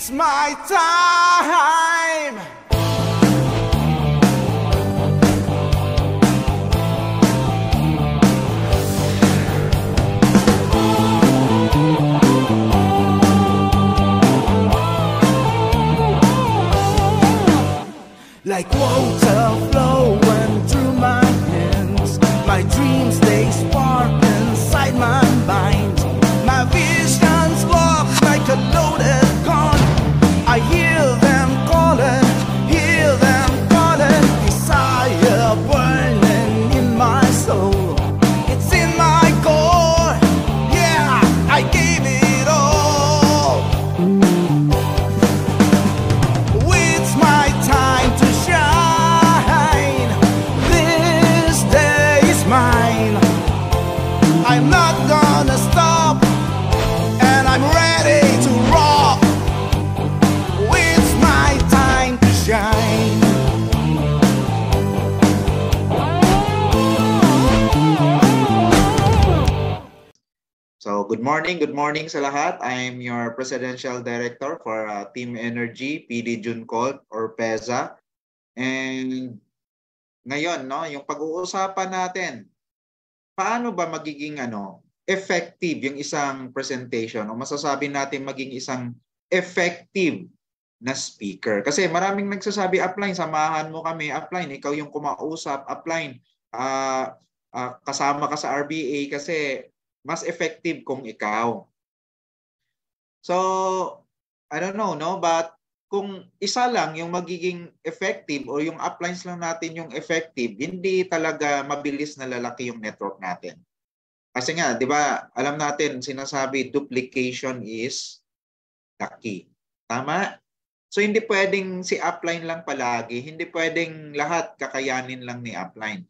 It's my time. Like water flowing through my hands, my dreams they spark inside my mind. My visions look like a loaded gun. I hear them calling, desire burning in my soul. It's in my core, yeah, I gave it all. It's my time to shine. This day is mine. I'm not gonna stop, and I'm ready to rock. It's my time to shine. So, good morning sa lahat. I'm your Presidential Director for Team Energy, PD Juncolt or PEZA. And ngayon, no, yung pag-uusapan natin, paano ba magiging effective yung isang presentation o masasabi natin maging isang effective na speaker? Kasi maraming nagsasabi, upline, samahan mo kami, upline, ikaw yung kumausap, upline, kasama ka sa RBA kasi mas effective kung ikaw. So, I don't know, no? But kung isa lang yung magiging effective o yung uplines lang natin yung effective, hindi talaga mabilis na lalaki yung network natin. Kasi nga, di ba, alam natin, sinasabi, duplication is the key. Tama? So, hindi pwedeng si upline lang palagi. Hindi pwedeng lahat kakayanin lang ni upline.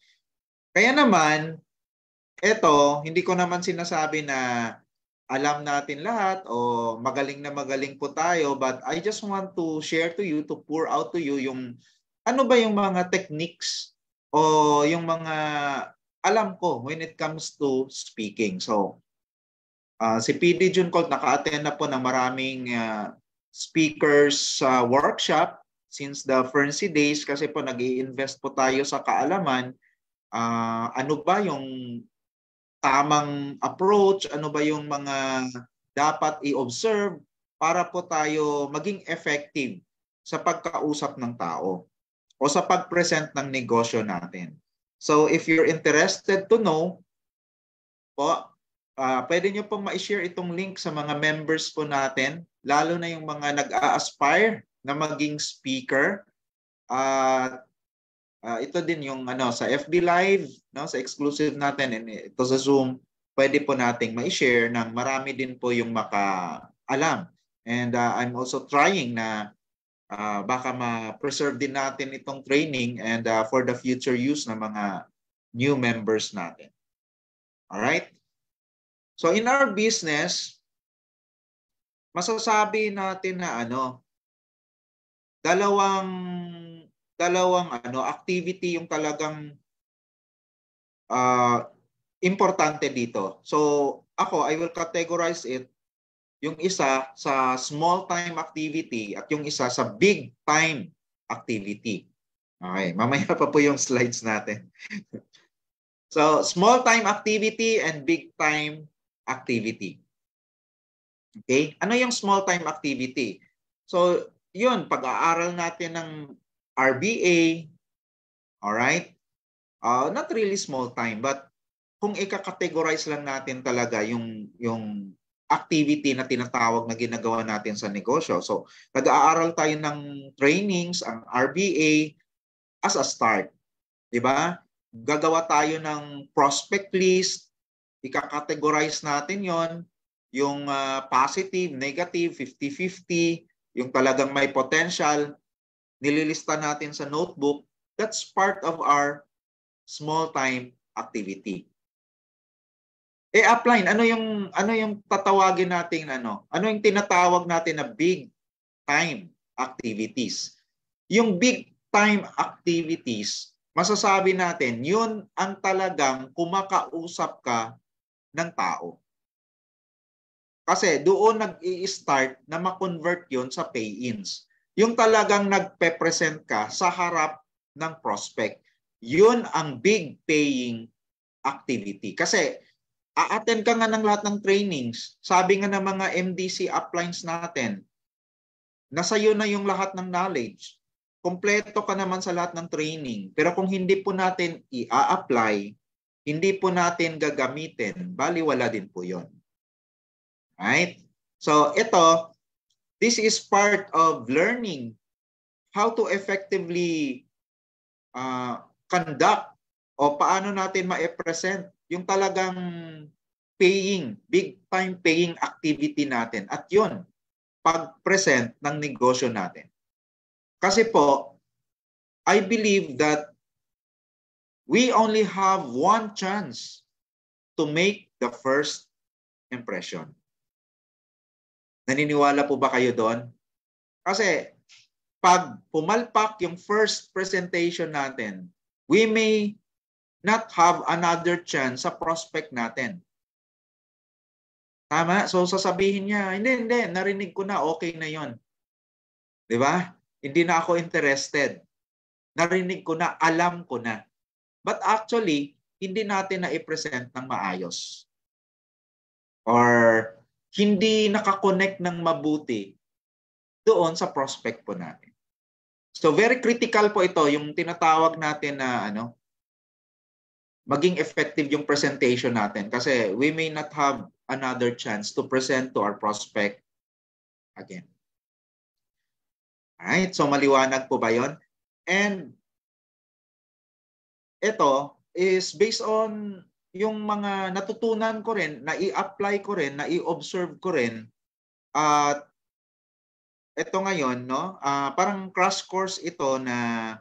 Kaya naman, eto, hindi ko naman sinasabi na alam natin lahat o magaling na magaling po tayo, but I just want to share to you, to pour out to you yung ano ba yung mga techniques o yung mga alam ko when it comes to speaking. So, si PD Juncolt naka-attend na po ng maraming speakers workshop since the Ferncy days kasi po nag-i-invest po tayo sa kaalaman. Ano ba yung tamang approach, ano ba yung mga dapat i-observe para po tayo maging effective sa pagkausap ng tao o sa pag-present ng negosyo natin. So if you're interested to know po, pwede nyo pong ma-share itong link sa mga members po natin, lalo na yung mga nag-a-aspire na maging speaker. Ito din yung sa FB Live, no, sa exclusive natin, and ito sa Zoom, pwede po nating ma-share ng marami din po yung makaalam. And I'm also trying na baka ma-preserve din natin itong training and for the future use ng mga new members natin. Alright? So in our business, masasabi natin na dalawang activity yung talagang importante dito. So ako, I will categorize it, yung isa sa small time activity at yung isa sa big time activity. Okay, mamaya pa po yung slides natin. So small time activity and big time activity. Okay, ano yung small time activity? So yun, pag-aaral natin ng RBA, alright? Not really small time, but kung ika-categorize lang natin talaga yung activity na tinatawag na ginagawa natin sa negosyo. So, nag-aaral tayo ng trainings, ang RBA, as a start. Diba? Gagawa tayo ng prospect list, ika-categorize natin yon, yung positive, negative, 50-50, yung talagang may potential, nililista natin sa notebook. That's part of our small time activity. Upline, ano yung tatawagin natin ano yung tinatawag natin na big time activities? Yung big time activities, masasabi natin, yun ang talagang kumakausap ka ng tao. Kasi doon nag-i-start na ma-convert yon sa pay-ins. Yung talagang nagpe-present ka sa harap ng prospect. Yun ang big paying activity. Kasi a-attend ka nga ng lahat ng trainings. Sabi nga ng mga MDC uplines natin, nasa iyo na yung lahat ng knowledge. Kompleto ka naman sa lahat ng training. Pero kung hindi po natin i-apply, hindi po natin gagamitin, baliwala din po yun. Right? So ito, this is part of learning how to effectively conduct o paano natin ma-present yung talagang paying, big time paying activity natin. At yun, pag-present ng negosyo natin. Kasi po, I believe that we only have one chance to make the first impression. Naniniwala po ba kayo doon? Kasi pag pumalpak yung first presentation natin, we may not have another chance sa prospect natin. Tama? So sasabihin niya, hindi, narinig ko na, okay na yon. Di ba? Hindi na ako interested. Narinig ko na, alam ko na. But actually, hindi natin na-i-present ng maayos. Or hindi nakakonect ng mabuti doon sa prospect po natin. So very critical po ito, yung tinatawag natin na maging effective yung presentation natin kasi we may not have another chance to present to our prospect again. Alright, so maliwanag po ba yun? And ito is based on yung mga natutunan ko rin, na i-apply ko rin, na i-observe ko rin. At ito ngayon, no? Parang crash course ito na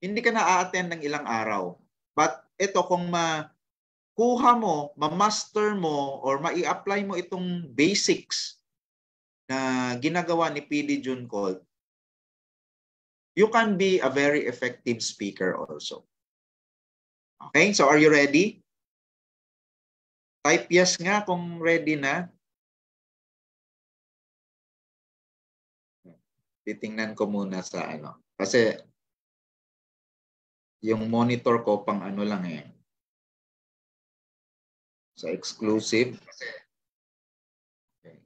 hindi ka na-attend ng ilang araw. But ito kung makuha mo, ma-master mo, or ma-i-apply mo itong basics na ginagawa ni PD Juncolt, you can be a very effective speaker also. Okay, so are you ready? Type yes nga kung ready na. Titingnan ko muna sa kasi yung monitor ko pang lang sa exclusive. Okay.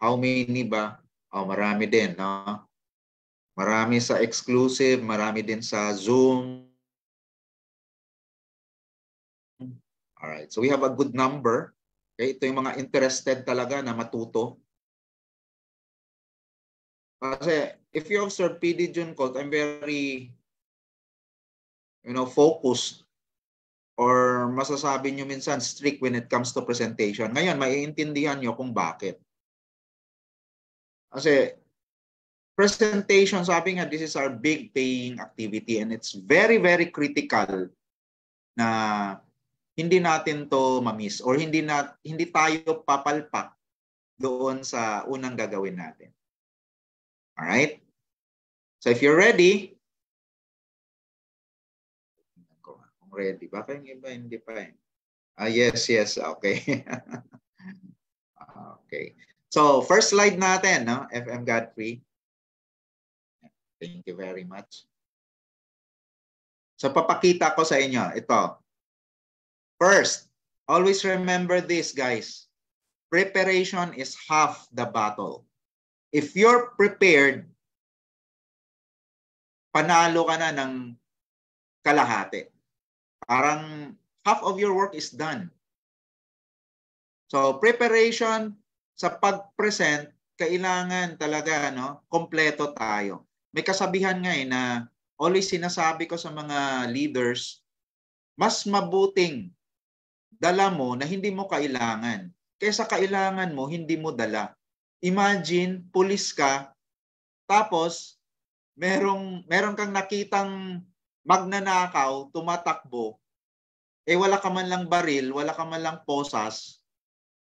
How many ba? Oh, marami din, no? Marami sa exclusive, marami din sa Zoom. Alright, so we have a good number. Okay, ito yung mga interested talaga na matuto. Kasi if you observe PD Juncolt, I'm very focused, or masasabi nyo minsan strict when it comes to presentation. Ngayon, maiintindihan nyo kung bakit. Kasi presentation, sabi nga, this is our big paying activity and it's very, very critical na hindi natin to ma-miss or hindi tayo papalpak doon sa unang gagawin natin. Alright? So if you're ready, kung ready, baka yung iba hindi pa eh. Yes, okay. Okay. So first slide natin, no? FM Godfrey. Thank you very much. So papakita ko sa inyo, ito. First, always remember this, guys. Preparation is half the battle. If you're prepared, panalo ka na ng kalahati. Parang half of your work is done. So preparation sa pag-present, kailangan talaga kompleto tayo. May kasabihan nga na always sinasabi ko sa mga leaders, mas mabuting dala mo na hindi mo kailangan kaysa kailangan mo hindi mo dala. Imagine, pulis ka, tapos meron kang nakitang magnanakaw, tumatakbo, wala ka man lang baril, wala ka man lang posas.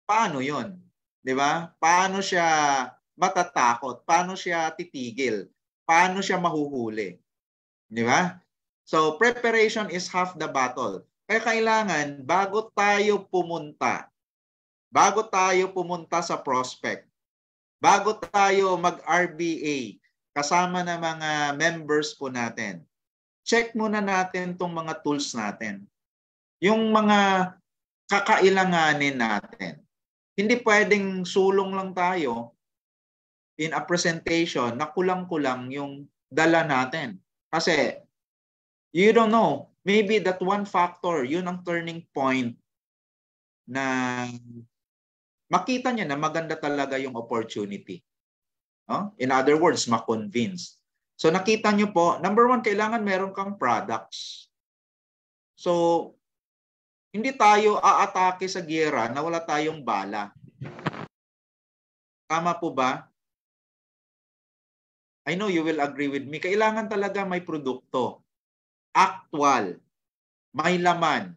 Paano yon? 'Di ba? Paano siya matatakot? Paano siya titigil? Paano siya mahuhuli? 'Di ba? So preparation is half the battle. Kaya kailangan bago tayo pumunta bago tayo pumunta sa prospect, bago tayo mag-RBA kasama ng mga members po natin, check muna natin itong mga tools natin. Yung mga kakailanganin natin. Hindi pwedeng sulong lang tayo in a presentation na kulang-kulang yung dala natin. Kasi, you don't know, maybe that one factor, yun ang turning point na makita niya na maganda talaga yung opportunity. In other words, ma-convince. So nakita niyo po, number one, kailangan meron kang products. So, hindi tayo aatake sa giyera na wala tayong bala. Tama po ba? I know you will agree with me. Kailangan talaga may produkto. Actual. May laman.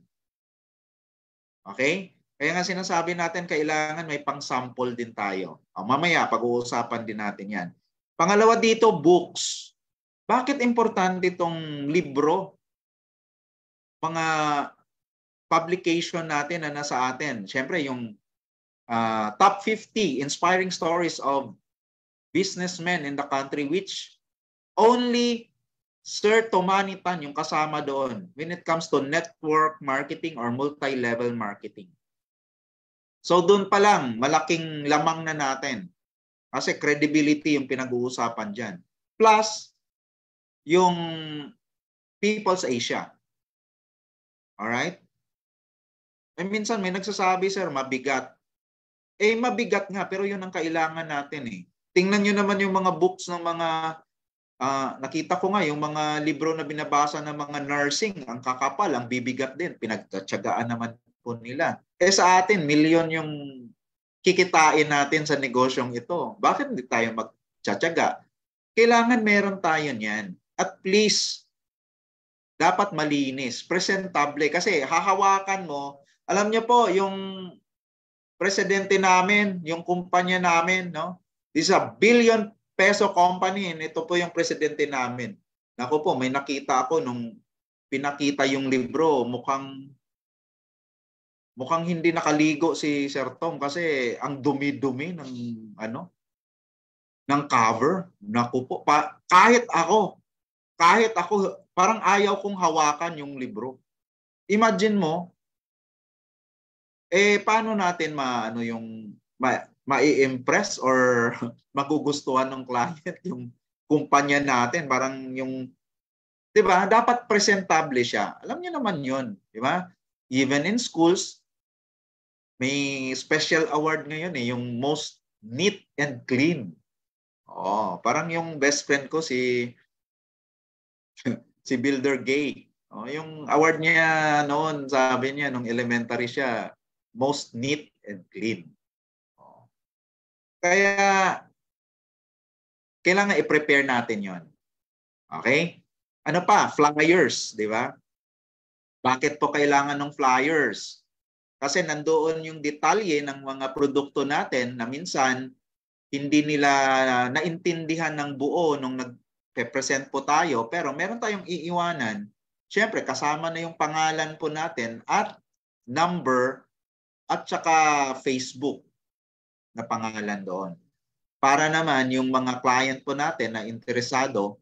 Okay? Kaya nga sinasabi natin, kailangan may pang-sample din tayo. Mamaya, pag-uusapan din natin yan. Pangalawa dito, books. Bakit importante itong libro? Mga publication natin na nasa atin. Siyempre, yung top 50 inspiring stories of businessmen in the country, which only Sir Tomanitan yung kasama doon when it comes to network marketing or multi-level marketing. So doon pa lang, malaking lamang na natin. Kasi credibility yung pinag-uusapan dyan. Plus, yung People's Asia. Alright? Minsan may nagsasabi, sir, mabigat. Mabigat nga, pero yun ang kailangan natin eh. Tingnan nyo naman yung mga books ng mga, nakita ko nga, yung mga libro na binabasa ng mga nursing, ang kakapal, ang bibigat din. Pinagtatsagaan naman po nila. Sa atin, milyon yung kikitain natin sa negosyong ito. Bakit hindi tayo magtsatsaga? Kailangan meron tayo niyan. At please, dapat malinis, presentable. Kasi hahawakan mo, alam niyo po, yung presidente namin, yung kumpanya namin, no? This is a $1 billion company. Ito po yung presidente namin. Naku po, may nakita ako nung pinakita yung libro, mukhang hindi nakaligo si Sir Tom kasi ang dumi-dumi ng ng cover. Naku po, kahit ako parang ayaw kong hawakan yung libro. Imagine mo, paano natin mai-impress or magugustuhan ng client yung kumpanya natin? Parang yung, di ba, dapat presentable siya. Alam niyo naman yun, di ba? Even in schools, may special award ngayon yung most neat and clean. Parang yung best friend ko si Builder Gay. Yung award niya noon, sabi niya nung elementary siya, most neat and clean. Kaya kailangan i-prepare natin 'yon. Okay? Ano pa? Flyers, di ba? Bakit po kailangan ng flyers? Kasi nandoon yung detalye ng mga produkto natin na minsan hindi nila naintindihan ng buo nung nag-present po tayo. Pero meron tayong iiwanan. Siyempre, kasama na yung pangalan po natin at number at saka Facebook na pangalan doon. Para naman yung mga client po natin na interesado,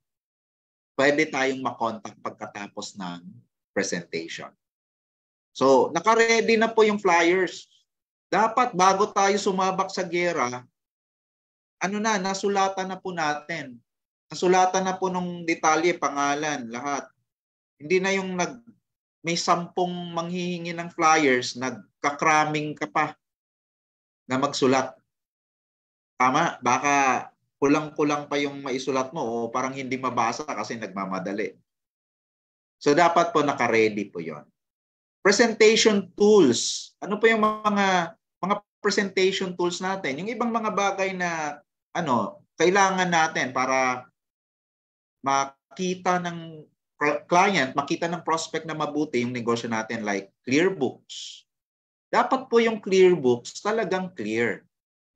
pwede tayong makontak pagkatapos ng presentation. So, naka-ready na po yung flyers. Dapat bago tayo sumabak sa giyera, nasulatan na po natin. Nasulatan na po nung detalye, pangalan, lahat. Hindi na yung may 10 manghihingi ng flyers, nagkakraming ka pa na magsulat. Tama? Baka kulang-kulang pa yung maisulat mo o parang hindi mabasa kasi nagmamadali. So, dapat po naka-ready po yon. Presentation tools. Ano po yung mga presentation tools natin? Yung ibang mga bagay na kailangan natin para makita ng client, makita ng prospect na mabuti yung negosyo natin, like clear books. Dapat po yung clear books talagang clear.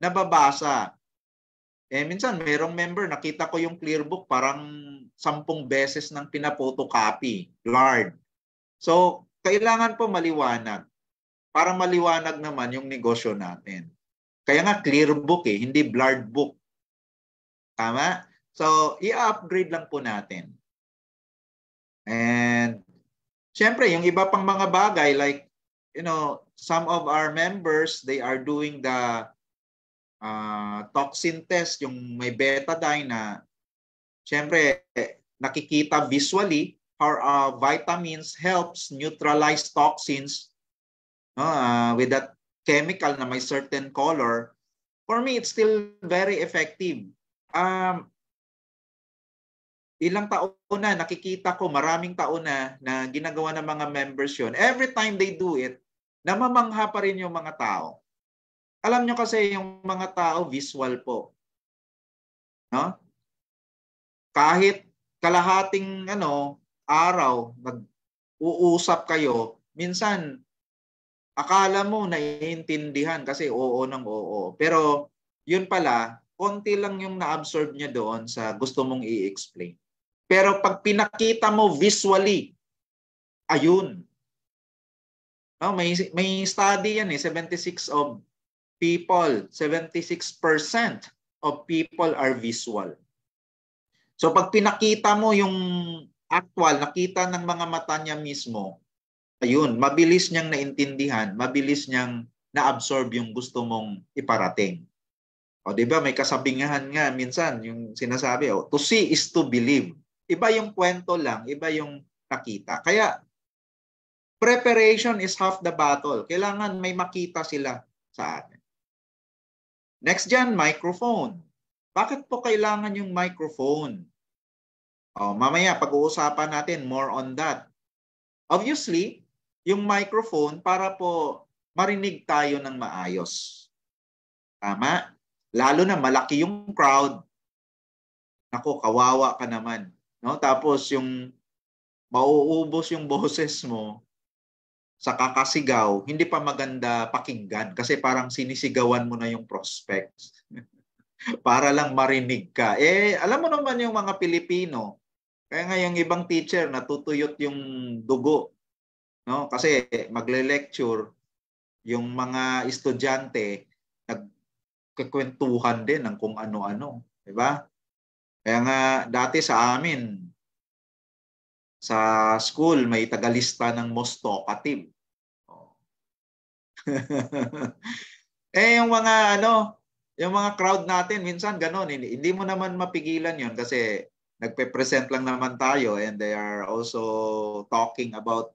Nababasa. Minsan merong member, nakita ko yung clear book parang 10 beses nang pinapotocopy. Lord. So, kailangan po maliwanag. para maliwanag naman yung negosyo natin. Kaya nga clear book hindi blurred book. Tama? So, i-upgrade lang po natin. And syempre, yung iba pang mga bagay like, some of our members, they are doing the toxin test, yung may betadine na syempre nakikita visually how vitamins helps neutralize toxins with that chemical na may certain color. For me, it's still very effective. Ilang taon na nakikita ko, maraming taon na ginagawa ng mga members yun. Every time they do it, namamangha pa rin yung mga tao. Alam nyo kasi yung mga tao visual po. No? Kahit kalahating araw nag-uusap kayo, minsan akala mo naiintindihan kasi oo ng oo. Pero yun pala, konti lang yung na-absorb niya doon sa gusto mong i-explain. Pero pag pinakita mo visually, ayun. No, may study yan 76% of people are visual. So pag pinakita mo yung actual, nakita ng mga mata niya mismo, ayun, mabilis niyang naintindihan, mabilis niyang na-absorb yung gusto mong iparating. O di ba may kasabingahan nga minsan yung sinasabi, to see is to believe. Iba yung kwento lang, iba yung nakita. Kaya preparation is half the battle. Kailangan may makita sila sa atin. Next dyan, microphone. Bakit po kailangan yung microphone? Mamaya pag-uusapan natin more on that. Obviously, yung microphone para po marinig tayo ng maayos. Tama? Lalo na malaki yung crowd. Naku, kawawa ka naman. No? Tapos yung mauubos yung boses mo sa kakasigaw, hindi pa maganda pakinggan kasi parang sinisigawan mo na yung prospects. Para lang marinig ka. Alam mo naman yung mga Pilipino, kaya nga yung ibang teacher natutuyot yung dugo. No? Kasi magle-lecture, yung mga estudyante nagkikwentuhan din ng kung ano-ano. Diba? Kaya nga dati sa amin, sa school, may tagalista ng most talkative. Yung mga yung mga crowd natin, minsan ganon. Hindi mo naman mapigilan yon kasi nagpe-present lang naman tayo and they are also talking about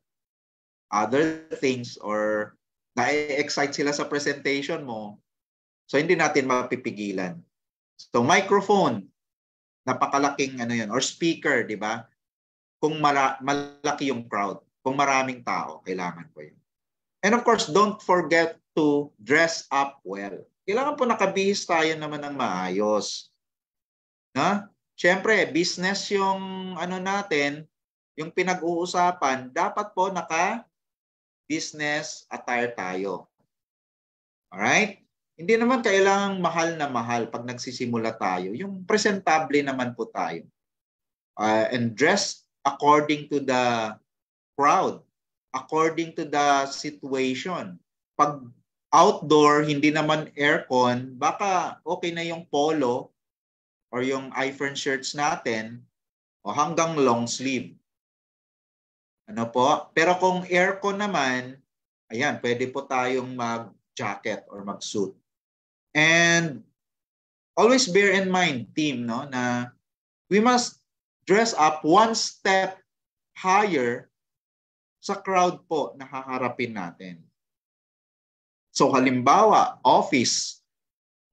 other things or na-excite sila sa presentation mo. So, hindi natin mapipigilan. So, microphone, napakalaking yun, or speaker, di ba? Kung malaki yung crowd, kung maraming tao, kailangan ko yun. And of course, don't forget to dress up well. Kailangan po nakabihis tayo naman ng maayos. Na? Siyempre, business yung natin, yung pinag-uusapan, dapat po naka-business attire tayo. Alright? Hindi naman kailangang mahal na mahal pag nagsisimula tayo. Yung presentable naman po tayo. And dress according to the crowd, according to the situation. Pag outdoor, hindi naman aircon, baka okay na yung polo or yung iPhone shirts natin o hanggang long sleeve. Pero kung aircon naman, ayan, pwede po tayong mag-jacket or mag-suit. And always bear in mind, team, na we must dress up one step higher sa crowd po na haharapin natin. So halimbawa, office.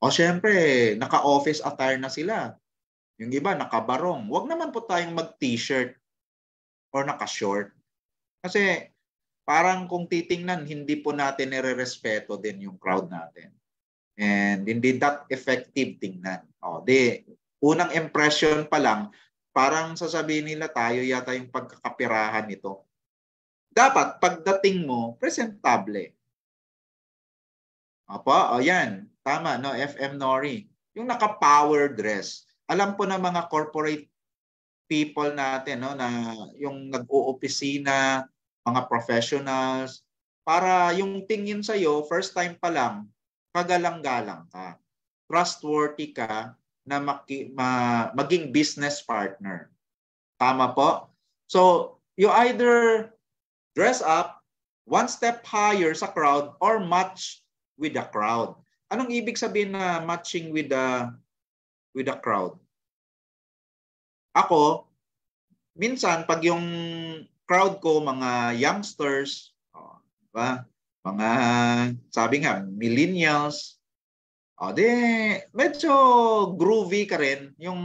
O syempre, naka-office attire na sila. Yung iba, naka-barong. Huwag naman po tayong mag-t-shirt or naka-short. Kasi parang kung titingnan, hindi po natin nire-respeto din yung crowd natin. And hindi that effective tingnan. Unang impression pa lang, parang sasabihin nila tayo yata yung pagkakapirahan nito. Dapat, pagdating mo, presentable. Yan. Tama, no? FM Nori. Yung naka-power dress. Alam po na mga corporate people natin, na yung nag-oopisina, mga professionals, para yung tingin sa'yo, first time pa lang, kagalang-galang ka. Trustworthy ka na maging business partner. Tama po? So, you either dress up one step higher sa crowd or match with the crowd. Anong ibig sabihin na matching with the crowd? Ako, minsan pag yung crowd ko mga youngsters, diba? Mga sabi nga millennials, medyo groovy ka rin, yung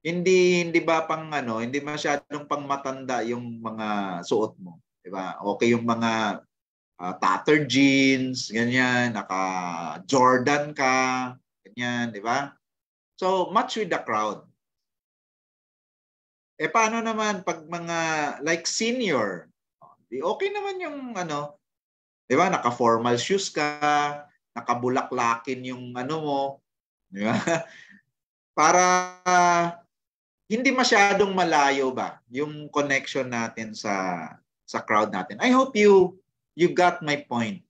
hindi ba pang hindi masyadong pang matanda yung mga suot mo, 'di ba? Okay yung mga tattered jeans, ganyan, naka Jordan ka, ganyan, 'di ba? So, match with the crowd. Paano naman pag mga like senior? Okay naman yung 'di ba? Naka-formal shoes ka, nakabulaklakin yung mo, 'di ba? Para hindi masyadong malayo ba yung connection natin sa crowd natin. I hope you got my point.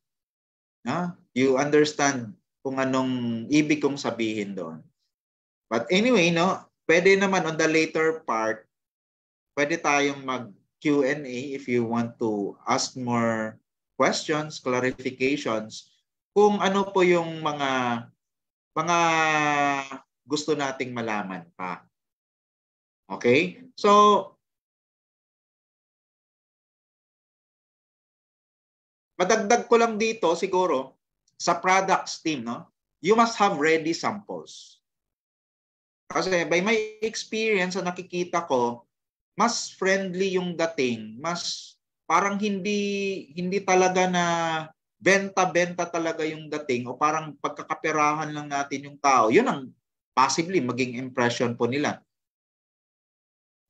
No? You understand kung anong ibig kong sabihin doon. But anyway, pwede naman on the later part, pwede tayong mag Q&A if you want to ask more questions, clarifications, kung ano po yung mga gusto nating malaman pa. Okay? So, madagdag ko lang dito siguro sa products team, you must have ready samples. Kasi by my experience na nakikita ko, mas friendly yung dating, mas parang hindi talaga na benta-benta talaga yung dating o parang pagkakaperahan lang natin yung tao. Yun ang possibly maging impression po nila.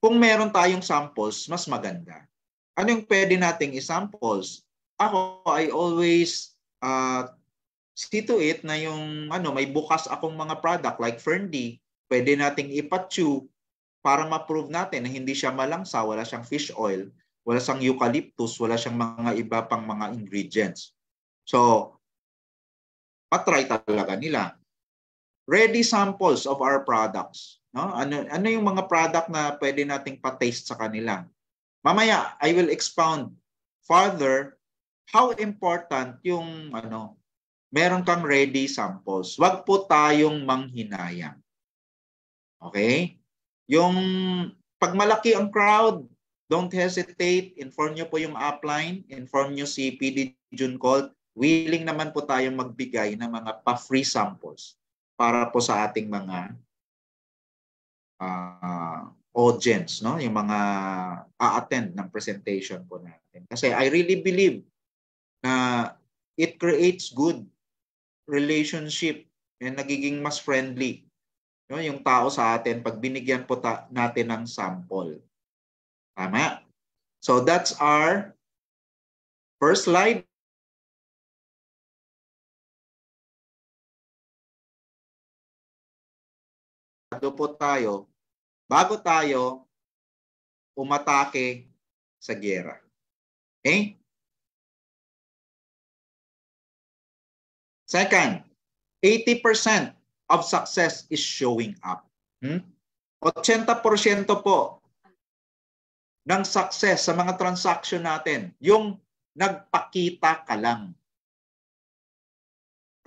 Kung meron tayong samples, mas maganda. Ano yung pwede nating i-samples? Ako, I always see to it na yung may bukas akong mga product like Ferndy, pwede nating ipa-chew para ma-prove natin na hindi siya malangsa, wala siyang fish oil, wala siyang eucalyptus, wala siyang mga iba pang mga ingredients. So, patry talaga nila. Ready samples of our products. Ano yung mga product na pwede nating pa-taste sa kanila? Mamaya, I will expound further how important yung meron kang ready samples. Wag po tayong manghinayang. Okay? Yung pag malaki ang crowd, don't hesitate. Inform nyo po yung upline. Inform nyo si PD June Colt. Willing naman po tayong magbigay ng mga pa-free samples para po sa ating mga audience, yung mga a-attend ng presentation po natin. Kasi I really believe na it creates good relationship and nagiging mas friendly yung tao sa atin pag binigyan po natin ng sample. Tama? So that's our first slide. Po tayo bago tayo umatake sa giyera. Okay? Second, 80% of success is showing up. 80% po ng success sa mga transaction natin, yung nagpakita ka lang.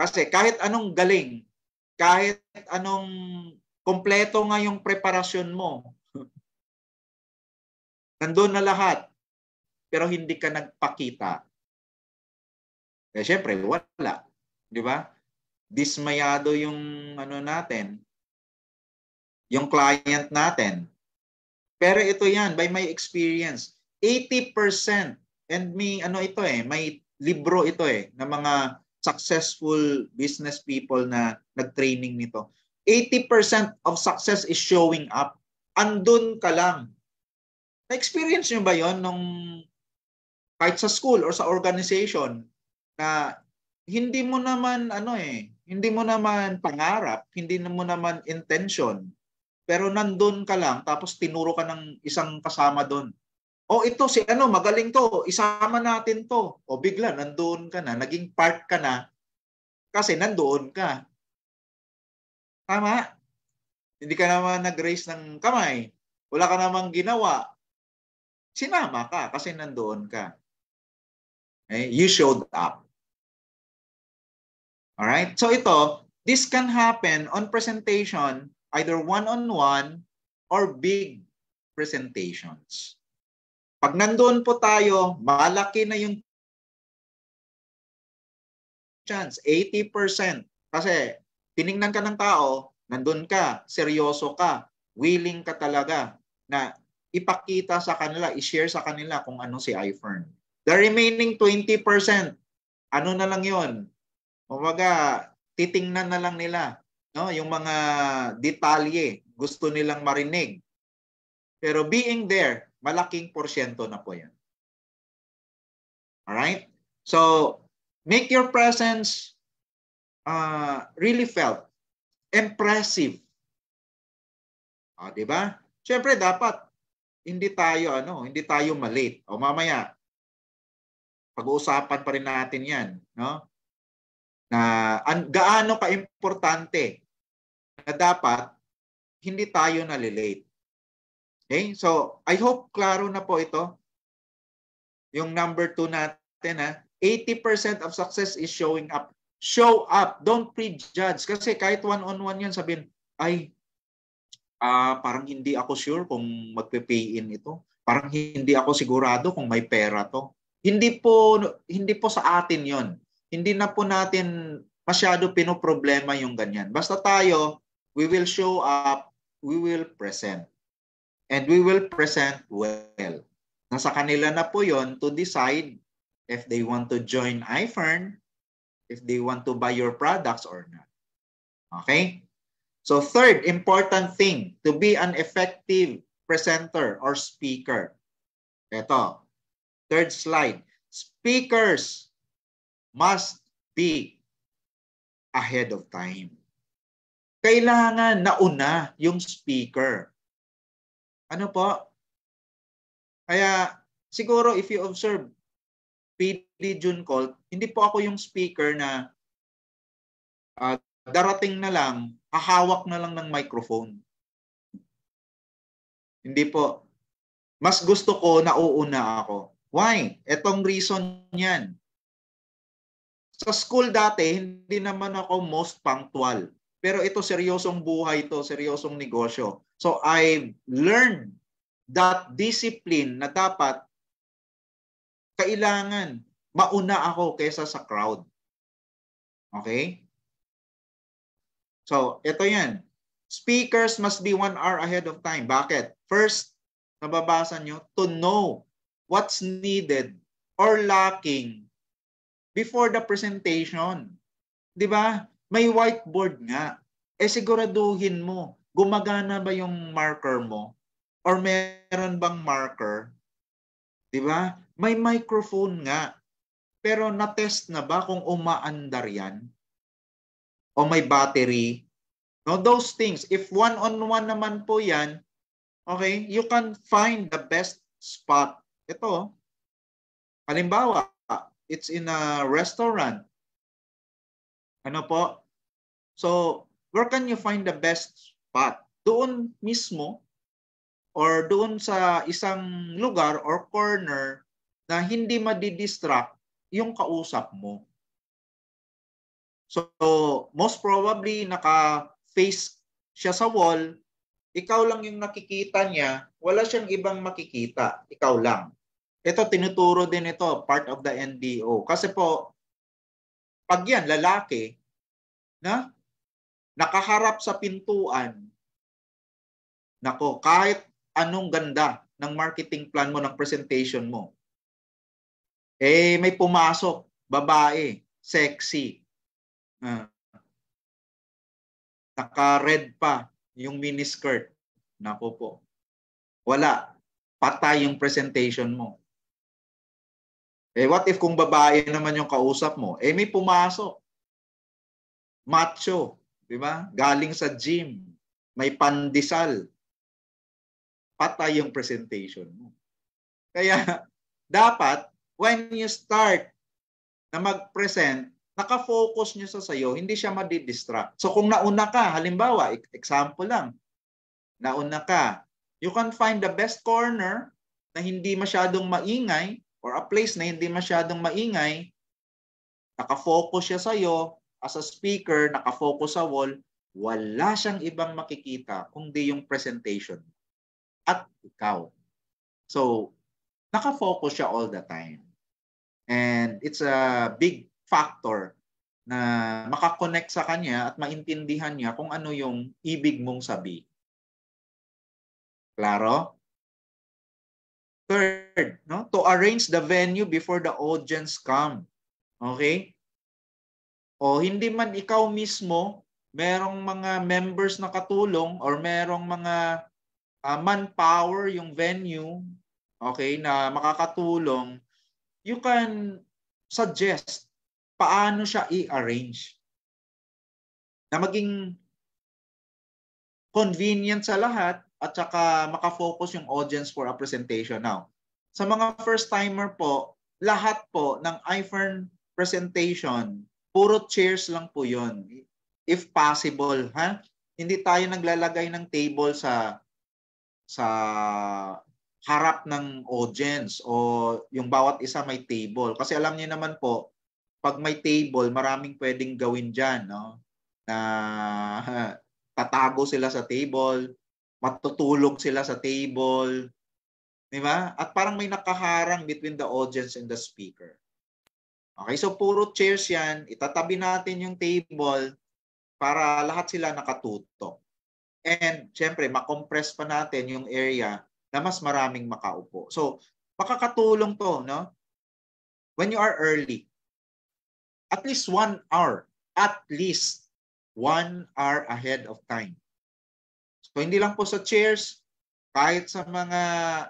Kasi kahit anong galing, kahit anong kompleto nga yung preparasyon mo, nandun na lahat, pero hindi ka nagpakita. Kaya syempre, wala. Di ba? Dismayado yung natin, yung client natin. Pero ito yan, by my experience, 80%, and may may libro ito na mga successful business people na nag-training nito. 80% of success is showing up. Andun ka lang. Na-experience nyo ba yon nung kahit sa school or sa organization na hindi mo naman hindi mo naman pangarap, hindi mo naman intention, pero nandun ka lang tapos tinuro ka ng isang kasama doon. O ito si ano, magaling to, isama natin to. O bigla, nandoon ka na, naging part ka na, kasi nandoon ka. Tama? Hindi ka naman nag-raise ng kamay. Wala ka namang ginawa. Sinama ka kasi nandoon ka. Okay? You showed up. Alright? So ito, this can happen on presentation, either one-on-one or big presentations. Pag nandoon po tayo, malaki na yung chance, 80%. Kasi tiningnan ka ng tao, nandoon ka, seryoso ka, willing ka talaga na ipakita sa kanila, i-share sa kanila kung ano si iFern. The remaining 20%, ano na lang yon? Kumbaga, titingnan na lang nila, no? Yung mga detalye, gusto nilang marinig. Pero being there, malaking porsyento na po yan. Alright? So, make your presence really felt. Impressive. Diba? Siyempre, dapat hindi tayo malate. O mamaya, pag-uusapan pa rin natin yan. No? Na gaano ka-importante na dapat hindi tayo nalilate. Okay? So, I hope klaro na po ito. Yung number 2 natin, 80% of success is showing up. Show up. Don't prejudge. Kasi kahit one-on-one yan, sabihin, ay, parang hindi ako sure kung magpe-pay in ito. Parang hindi ako sigurado kung may pera to. Hindi po sa atin yon. Hindi na po natin masyado pinoproblema yung ganyan. Basta tayo, we will show up, we will present. And we will present well. Nasa kanila na po yon to decide if they want to join iFern, if they want to buy your products or not. Okay? So third important thing to be an effective presenter or speaker. Ito, third slide. Speakers must be ahead of time. Kailangan nauna yung speaker. Ano po? Kaya siguro if you observe PD Juncolt, hindi po ako yung speaker na darating na lang, hahawak na lang ng microphone. Hindi po. Mas gusto ko na uuna ako. Why? Etong reason yan. Sa school dati, hindi naman ako most punctual. Pero ito seryosong buhay to, seryosong negosyo. So I learned that discipline na dapat kailangan mauna ako kaysa sa crowd. Okay? So, ito yan. Speakers must be 1 hour ahead of time. Bakit? First, nababasa nyo, to know what's needed or lacking before the presentation. Di ba? May whiteboard nga. Siguraduhin mo, gumagana ba yung marker mo? Or meron bang marker? Di ba? May microphone nga. Pero na-test na ba kung umaandar yan? O may battery? No, those things. If one-on-one naman po yan, okay, you can find the best spot. Ito, halimbawa, it's in a restaurant. Ano po? So, where can you find the best spot? Doon mismo or doon sa isang lugar or corner na hindi madidistract yung kausap mo. So, most probably naka-face siya sa wall, ikaw lang yung nakikita niya, wala siyang ibang makikita, ikaw lang. Ito, tinuturo din ito, part of the NDO. Kasi po, pag yan, lalaki, na nakaharap sa pintuan, nako, kahit anong ganda ng marketing plan mo, ng presentation mo, may pumasok, babae, sexy, naka-red pa yung miniskirt, nako po, wala, patay yung presentation mo. What if kung babae naman yung kausap mo? May pumasok, macho, di ba? Galing sa gym, may pandesal, patay yung presentation mo. Kaya dapat when you start na mag-present, naka-focus nyo sa sayo, hindi siya madidistract. So kung nauna ka, halimbawa, example lang, nauna ka, you can find the best corner na hindi masyadong maingay or a place na hindi masyadong maingay, naka-focus siya sa'yo, as a speaker, naka-focus sa wall, wala siyang ibang makikita kundi yung presentation at ikaw. So, naka-focus siya all the time. And it's a big factor na makakonect sa kanya at maintindihan niya kung ano yung ibig mong sabihin. Klaro? Third, no? To arrange the venue before the audience come. Okay? O hindi man ikaw mismo, merong mga members na katulong or merong mga manpower yung venue, okay, na makakatulong, you can suggest paano siya i-arrange na maging convenient sa lahat at saka makafocus yung audience for a presentation. Now, sa mga first-timer po, lahat po ng iFern presentation, puro chairs lang po yun. If possible, ha? Hindi tayo naglalagay ng table sa harap ng audience o yung bawat isa may table. Kasi alam niyo naman po, pag may table, maraming pwedeng gawin dyan, no? Na tatago sila sa table, matutulog sila sa table, di ba? At parang may nakaharang between the audience and the speaker. Okay, so puro chairs yan. Itatabi natin yung table para lahat sila nakatutok. And syempre, makompress pa natin yung area na mas maraming makaupo. So, makakatulong to, no? When you are early, at least 1 hour, at least 1 hour ahead of time. So, hindi lang po sa chairs, kahit sa mga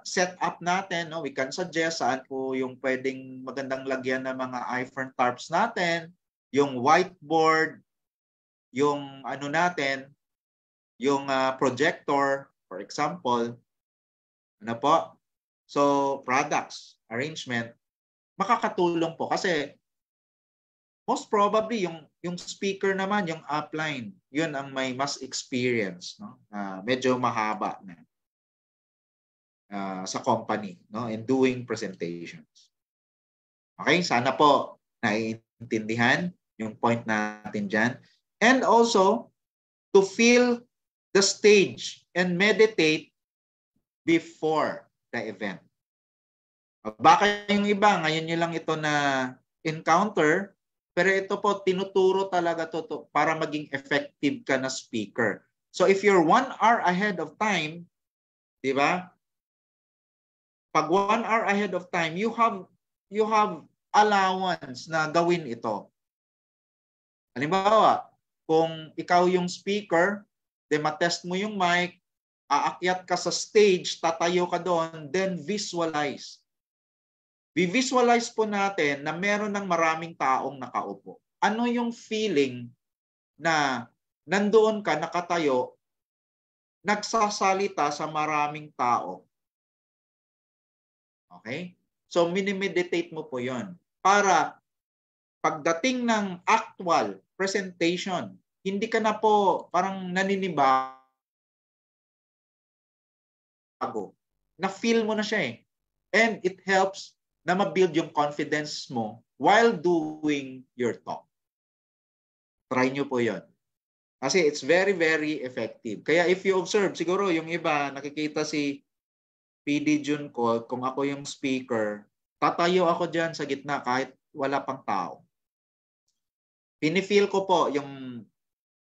setup natin, no, we can suggest saan po yung pwedeng magandang lagyan ng mga iFern tarps natin, yung whiteboard, yung ano natin, yung projector, for example. Ano po? So, products, arrangement, makakatulong po kasi most probably yung speaker naman, yung upline, yun ang may mas experience, no? Medyo mahaba na sa company, no, in doing presentations. Okay, sana po naiintindihan yung point natin dyan. And also, to feel the stage and meditate before the event. Baka yung iba, ngayon nyo lang ito na encounter, pero ito po, tinuturo talaga to para maging effective ka na speaker. So if you're 1 hour ahead of time, di ba? Pag 1 hour ahead of time, you have allowance na gawin ito. Halimbawa, kung ikaw yung speaker, then matest mo yung mic, aakyat ka sa stage, tatayo ka doon, then visualize. Vi-visualize po natin na meron ng maraming taong nakaupo. Ano yung feeling na nandoon ka, nakatayo, nagsasalita sa maraming tao? Okay? So, minimeditate mo po yon para pagdating ng actual presentation, hindi ka na po parang naninibago. Na-feel mo na siya eh. And it helps na ma-build yung confidence mo while doing your talk. Try nyo po yon. Kasi it's very, very effective. Kaya if you observe, siguro yung iba, nakikita si PD Junko, kung ako yung speaker, tatayo ako dyan sa gitna kahit wala pang tao. Pinifeel ko po yung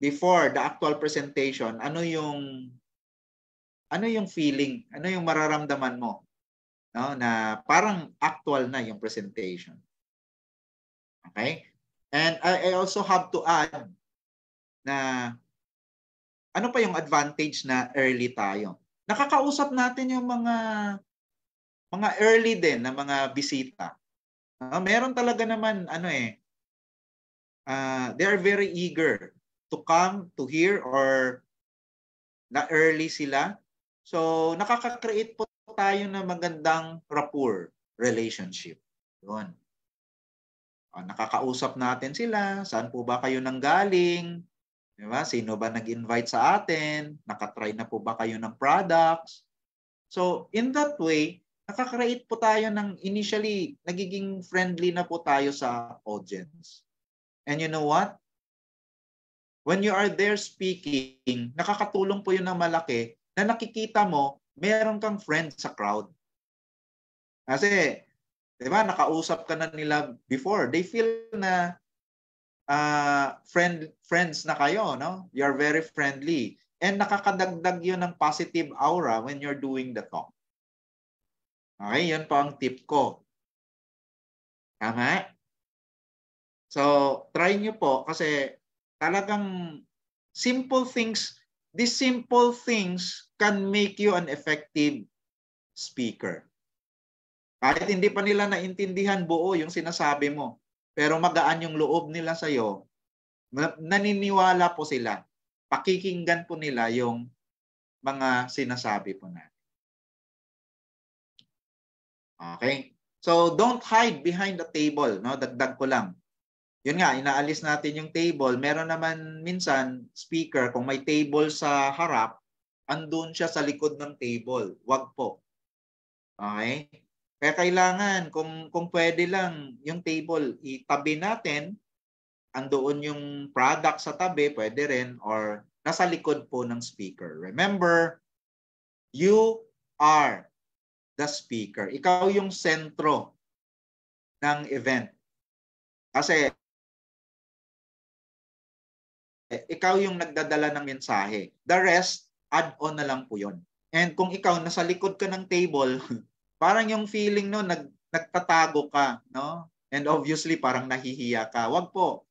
before the actual presentation, ano yung feeling, ano yung mararamdaman mo, no, na parang actual na yung presentation. Okay? And I also have to add na ano pa yung advantage na early tayo. Nakakausap natin yung mga early din na mga bisita. Meron talaga naman they are very eager to come to hear or na early sila. So nakaka-create po tayo ng magandang rapport relationship. Yun. Nakakausap natin sila. Saan po ba kayo nanggaling? Diba? Sino ba nag-invite sa atin? Nakatry na po ba kayo ng products? So, in that way, nakaka-create po tayo ng initially, nagiging friendly na po tayo sa audience. And you know what? When you are there speaking, nakakatulong po yun ng malaki na nakikita mo, meron kang friend sa crowd. Kasi, di ba, nakausap ka na nila before. They feel na friends na kayo, no? You're very friendly. And nakakadagdag yun ng positive aura when you're doing the talk. Okay, yun po ang tip ko. Tama? So, try nyo po kasi talagang simple things, these simple things can make you an effective speaker. Kahit hindi pa nila naintindihan buo yung sinasabi mo, pero magaan yung loob nila sa'yo, naniniwala po sila. Pakikinggan po nila yung mga sinasabi po natin. Okay? So, don't hide behind the table. No? Dagdag ko lang. Yun nga, inaalis natin yung table. Meron naman minsan, speaker, kung may table sa harap, andun siya sa likod ng table. Wag po. Okay? Kaya kailangan, kung pwede lang, yung table, itabi natin, andoon yung product sa tabi, pwede rin, or nasa likod po ng speaker. Remember, you are the speaker. Ikaw yung sentro ng event. Kasi, ikaw yung nagdadala ng mensahe. The rest, add-on na lang po yun. And kung ikaw nasa likod ka ng table, parang yung feeling no, nagtatago ka, no? And obviously, parang nahihiya ka. Wag po.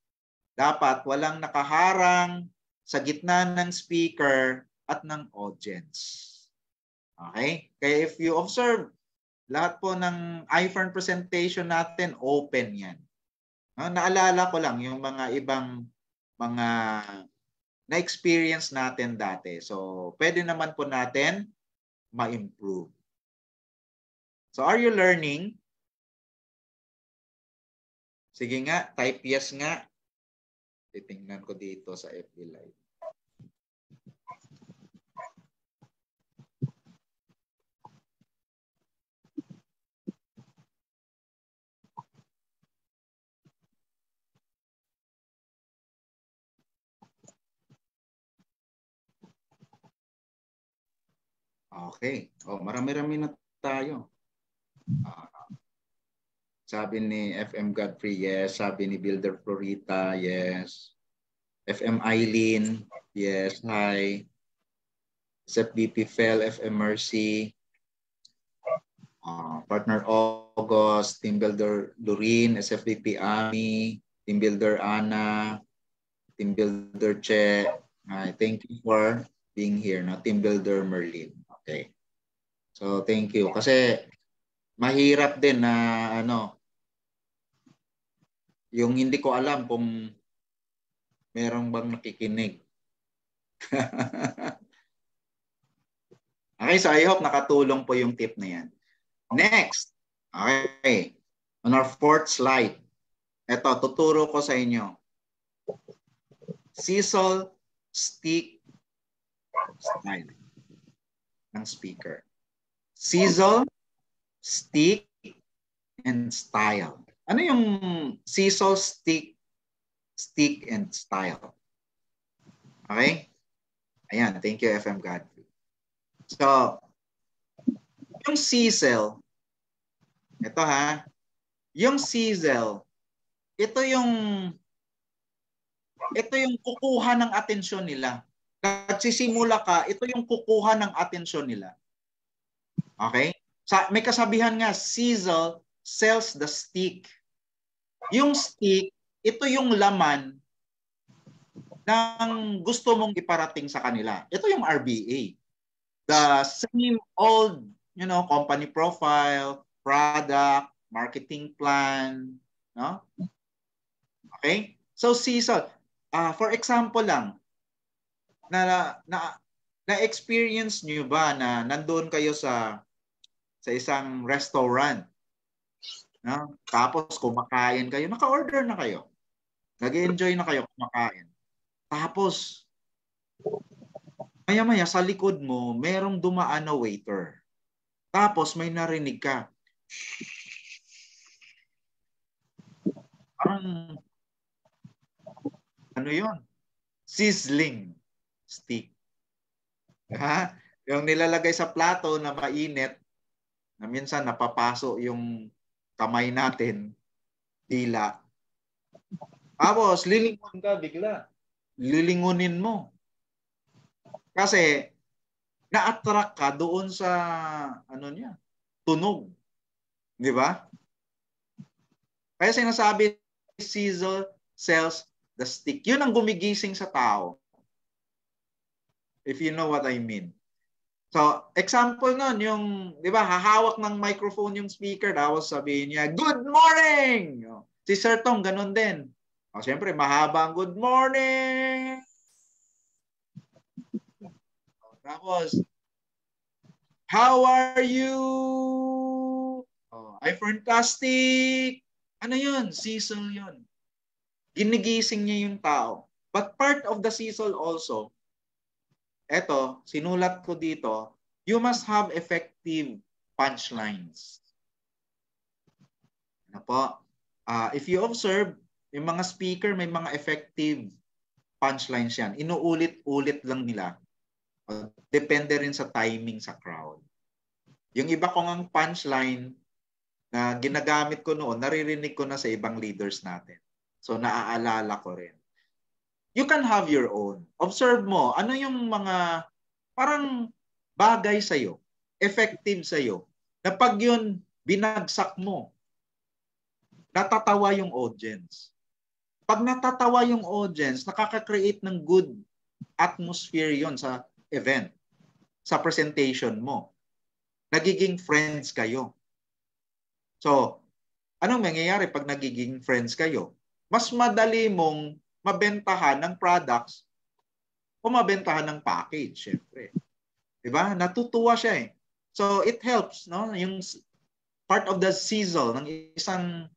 Dapat walang nakaharang sa gitna ng speaker at ng audience. Okay? Kaya if you observe, lahat po ng iPhone presentation natin, open yan. No? Naalala ko lang yung mga ibang mga na-experience natin dati. So, pwede naman po natin ma-improve. So, are you learning? Sige nga, type yes nga. Titingnan ko dito sa FB Live. Okay. Oh, marami-rami na tayo. Sabi ni FM Godfrey, yes. Sabi ni Builder Florita, yes. FM Eileen, yes. Hi. SFBP Fel, FM Mercy. Partner August, Team Builder Doreen, SFBP Ami, Team Builder Ana, Team Builder Che. Thank you for being here. No? Team Builder Merlin. Okay. So, thank you. Kasi mahirap din na yung hindi ko alam kung merong bang nakikinig. Okay, so I hope nakatulong po yung tip na yan. Next. Okay. On our fourth slide. Ito, tuturo ko sa inyo. Sizzle, stick, style ng speaker. Sizzle, stick, and style. Ano yung sizzle, stick, and style? Okay? Ayan, thank you FM Godfrey. So, yung sizzle, ito ha, yung sizzle, ito yung kukuha ng atensyon nila. Nagsisimula ka, ito yung kukuha ng atensyon nila. Okay? May kasabihan nga, sizzle sells the stick. Yung stick, ito yung laman ng gusto mong iparating sa kanila. Ito yung RBA. The same old, company profile, product, marketing plan, no? Okay? So sizzle, for example lang, na-experience niyo ba na nandoon kayo sa sa isang restaurant. No? Tapos kumakain kayo, naka-order na kayo. Nag-enjoy na kayo kumakain. Tapos, maya-maya sa likod mo, merong dumaan na waiter. Tapos may narinig ka. Parang, ano yun? Sizzling stick. Ha? Yung nilalagay sa plato na mainit, na minsan napapaso yung kamay natin, dila. Tapos, lilingon ka bigla. Lilingunin mo. Kasi, na-attract ka doon sa, ano niya, tunog. Di ba? Kaya sinasabi, sizzle sells the stick. Yun ang gumigising sa tao. If you know what I mean. So, example nun, yung, di ba, hahawak ng microphone yung speaker, tapos sabihin niya, good morning! Si Sir Tong, ganun din. O, siyempre, mahaba ang good morning! O, tapos, how are you? O, I'm fantastic! Ano yun? Sizzle yun. Ginigising niya yung tao. But part of the sizzle also, eto, sinulat ko dito, you must have effective punchlines. Ano po? If you observe, yung mga speaker may mga effective punchlines yan. Inuulit-ulit lang nila. Depende rin sa timing sa crowd. Yung iba kong ang punchline na ginagamit ko noon, naririnig ko na sa ibang leaders natin. So naaalala ko rin. You can have your own. Observe mo, ano yung mga parang bagay sa'yo, effective sa'yo, na pag yun binagsak mo, natatawa yung audience. Pag natatawa yung audience, nakaka-create ng good atmosphere yon sa event, sa presentation mo. Nagiging friends kayo. So, anong mangyayari pag nagiging friends kayo? Mas madali mong mabentahan ng products o mabentahan ng package, syempre. Diba? Natutuwa siya eh. So, it helps, no? Yung part of the sizzle ng isang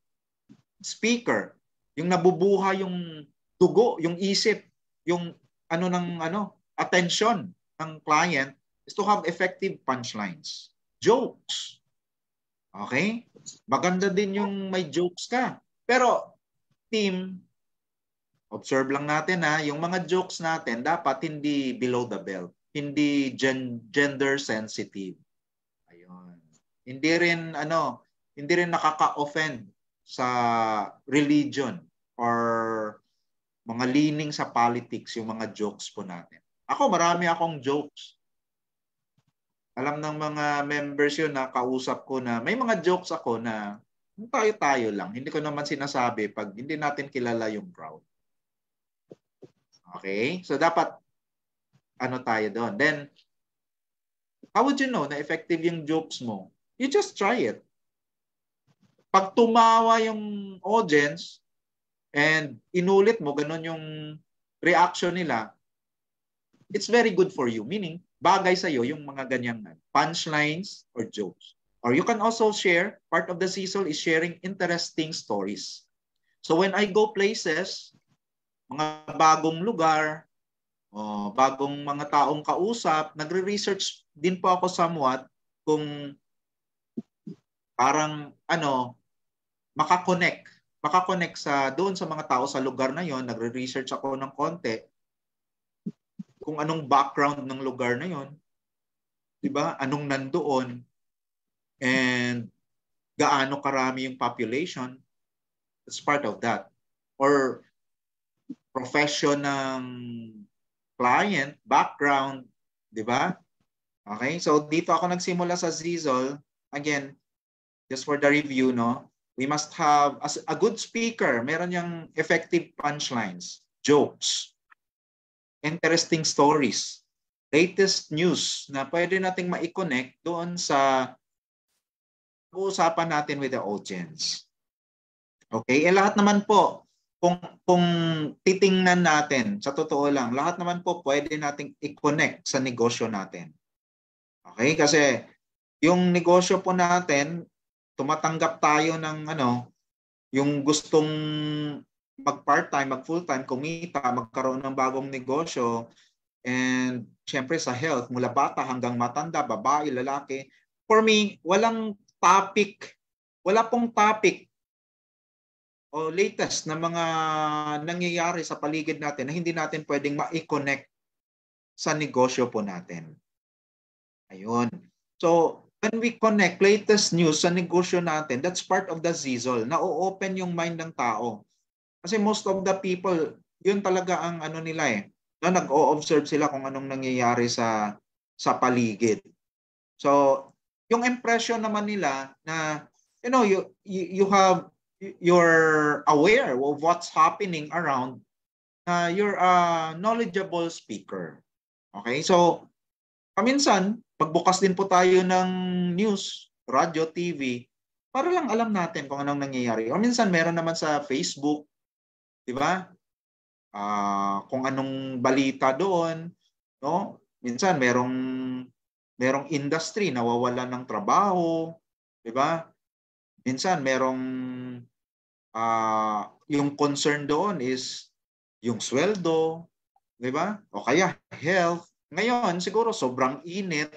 speaker, yung nabubuha yung dugo, yung isip, yung attention ng client is to have effective punchlines. Jokes. Okay? Maganda din yung may jokes ka. Pero, team, observe lang natin yung mga jokes natin dapat hindi below the belt, hindi gender sensitive. Ayun. Hindi rin nakaka-offend sa religion or mga leaning sa politics yung mga jokes po natin. Ako, marami akong jokes. Alam ng mga members yun na kausap ko na may mga jokes ako na tayo-tayo lang. Hindi ko naman sinasabi pag hindi natin kilala yung crowd. Okay? So, dapat tayo doon. Then, how would you know na effective yung jokes mo? You just try it. Pag tumawa yung audience and inulit mo, ganun yung reaction nila, it's very good for you. Meaning, bagay sa'yo yung mga ganyang punchlines or jokes. Or you can also share, part of the sizzle is sharing interesting stories. So when I go places, mga bagong lugar, bagong mga taong kausap, nagre-research din po ako somewhat kung parang makakonect doon sa mga tao sa lugar na yon. Nagre-research ako ng konti kung anong background ng lugar na yon, 'di ba? Anong nandoon and gaano karami yung population. It's part of that. Or profession ng client, background, 'di ba? Okay? So dito ako nagsimula sa sizzle. Again, just for the review, no? We must have, as a good speaker, meron yung effective punchlines, jokes, interesting stories, latest news na pwede nating ma-connect doon sa usapan natin with the audience. Okay? Lahat naman po, kung titingnan natin, sa totoo lang, lahat naman po pwede nating i-connect sa negosyo natin. Okay? Kasi yung negosyo po natin, tumatanggap tayo ng yung gustong mag-part-time, mag-full-time, kumita, magkaroon ng bagong negosyo, and syempre sa health, mula bata hanggang matanda, babae, lalaki. For me, wala pong topic o latest na mga nangyayari sa paligid natin na hindi natin pwedeng ma-connect sa negosyo po natin. Ayun. So, when we connect latest news sa negosyo natin, that's part of the sizzle. Na-open yung mind ng tao. Kasi most of the people, yun talaga ang nila na nag-o-observe sila kung anong nangyayari sa paligid. So, yung impression naman nila na you're aware of what's happening around, you're a knowledgeable speaker. Okay? So, paminsan, pagbukas din po tayo ng news, radio, TV, para lang alam natin kung anong nangyayari. O minsan meron naman sa Facebook, di ba? Kung anong balita doon, no? Minsan merong industry nawawalan ng trabaho, di ba? Minsan merong yung concern doon is yung sweldo, di ba? O kaya health. Ngayon, siguro sobrang init.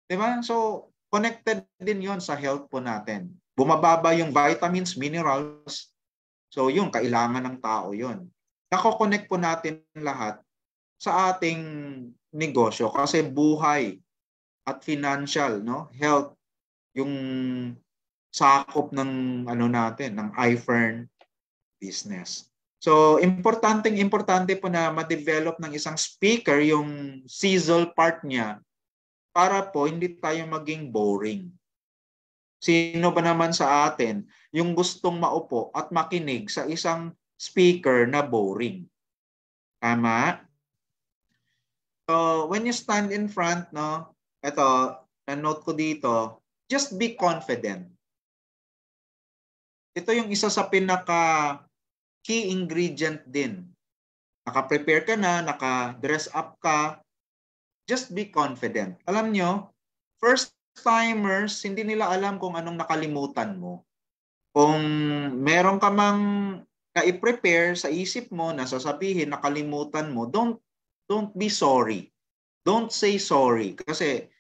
Di ba? So, connected din yon sa health po natin. Bumababa yung vitamins, minerals. So, yun, kailangan ng tao yun. Nako-connect po natin lahat sa ating negosyo kasi buhay at financial, no? Health, yung sakop ng natin, ng iFern business. So, importante po na ma-develop ng isang speaker yung sizzle part niya para po hindi tayo maging boring. Sino ba naman sa atin yung gustong maupo at makinig sa isang speaker na boring? Tama? So, when you stand in front, no, ito, na-note ko dito, just be confident. Ito yung isa sa pinaka key ingredient din. Naka-prepare ka na, naka-dress up ka, just be confident. Alam nyo, first-timers, hindi nila alam kung anong nakalimutan mo. Kung meron ka mang na-prepare sa isip mo, na sasabihin, nakalimutan mo, don't be sorry. Don't say sorry. Kasi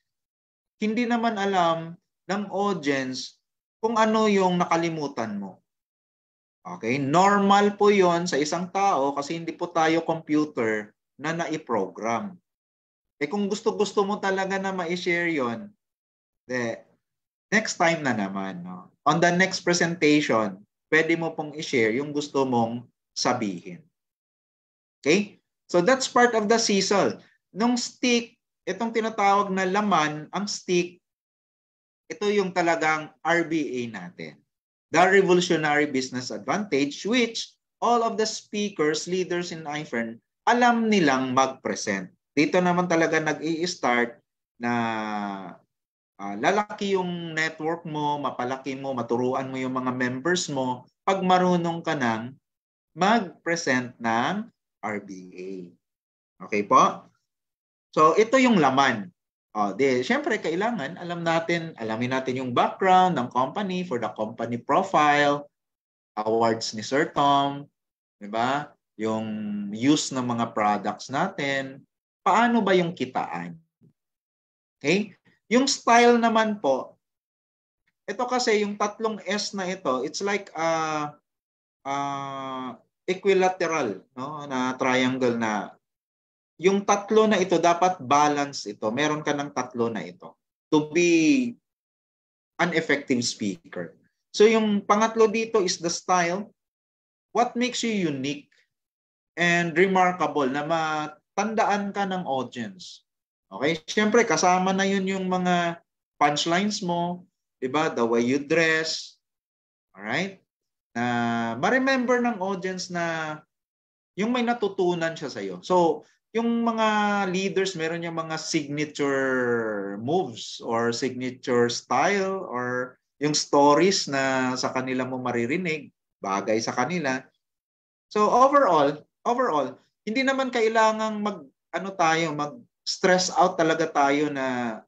hindi naman alam ng audience kung ano yung nakalimutan mo. Okay? Normal po yon sa isang tao kasi hindi po tayo computer na nai-program. Kung gusto mo talaga na ma-share yon, next time na naman. No? On the next presentation, pwede mo pong i-share yung gusto mong sabihin. Okay? So that's part of the sizzle. Nung stick, itong tinatawag na laman, ang stick, ito yung talagang RBA natin. The Revolutionary Business Advantage, which all of the speakers, leaders in iFern, alam nilang mag-present. Dito naman talaga nag-i-start na lalaki yung network mo, mapalaki mo, maturuan mo yung mga members mo pag marunong ka nang mag-present ng RBA. Okay po? So, ito yung laman. Siyempre, kailangan alamin natin yung background ng company for the company profile, awards ni Sir Tom, di ba? Yung use ng mga products natin. Paano ba yung kitaan? Okay? Yung style naman po, ito kasi yung tatlong S na ito, it's like equilateral, no? Na triangle na yung tatlo na ito, dapat balance ito. Meron ka ng tatlo na ito to be an effective speaker. So yung pangatlo dito is the style. What makes you unique and remarkable na matandaan ka ng audience? Okay? Siyempre, kasama na yun yung mga punchlines mo, diba? The way you dress. Alright? Na ma-remember ng audience na yung may natutunan siya sa'yo. So, yung mga leaders, meron yung mga signature moves or signature style or yung stories na sa kanila mo maririnig, bagay sa kanila. So overall, hindi naman kailangang mag-stress out talaga tayo na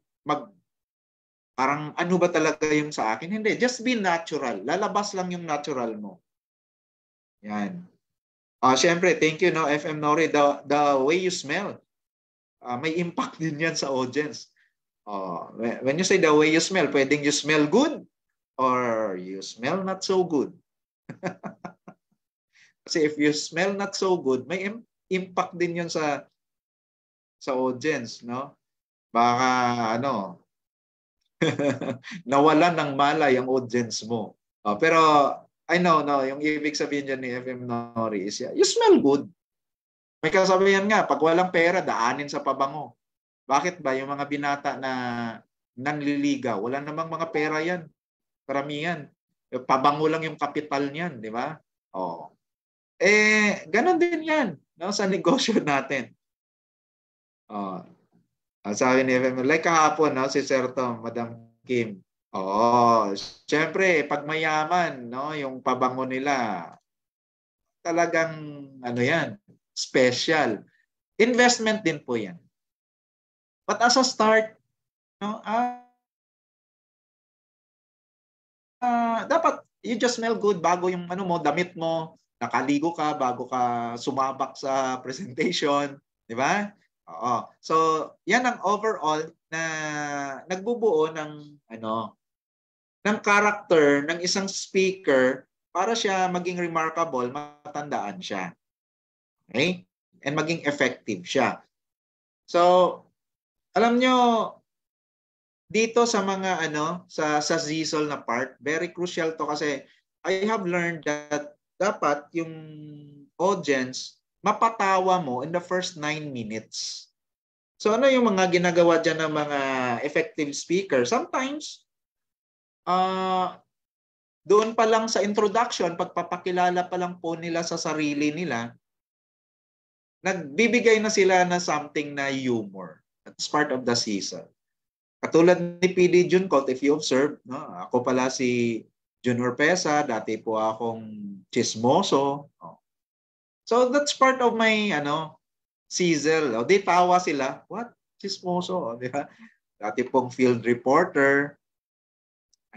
parang ano ba talaga yung sa akin? Hindi, just be natural. Lalabas lang yung natural mo. Yan. Syempre, thank you, no, FM Nori. The way you smell, may impact din yan sa audience. When you say the way you smell, pwedeng you smell good or you smell not so good. Kasi if you smell not so good, may impact din yun sa audience, no? Baka ano, nawalan ng malay ang audience mo. Pero I know, no, yung ibig sabihin dyan ni FM Nori is you smell good. May kasabihan nga, pag walang pera, daanin sa pabango. Bakit ba yung mga binata na nanliligaw, wala namang mga pera yan. Karamihan. Pabango lang yung kapital niyan, di ba? Ganon din yan, no, sa negosyo natin. Sabi ni FM, like kahapon, no, si Sir Tom, Madam Kim. Syempre, pag mayaman, no, yung pabango nila, talagang, ano yan, special. Investment din po yan. But as a start, no, dapat you just smell good bago yung ano mo, damit mo, nakaligo ka bago ka sumabak sa presentation, di ba? So, yan ang overall na nagbubuo ng ng character ng isang speaker para siya maging remarkable, matandaan siya. Okay? And maging effective siya. So, alam nyo, dito sa mga sa Zisol na part, very crucial to kasi I have learned that dapat yung audience mapatawa mo in the first 9 minutes. So ano yung mga ginagawa dyan ng mga effective speaker? Sometimes, doon pa lang sa introduction, pagpapakilala pa lang po nila sa sarili nila, nagbibigay na sila na something na humor. That's part of the season. Katulad ni PD Juncolt, if you observe, no, ako pala si Jun Orpesa, dati po akong chismoso. So that's part of my sizzle. Di tawa sila. What? Chismoso, di ba? Dati pong field reporter.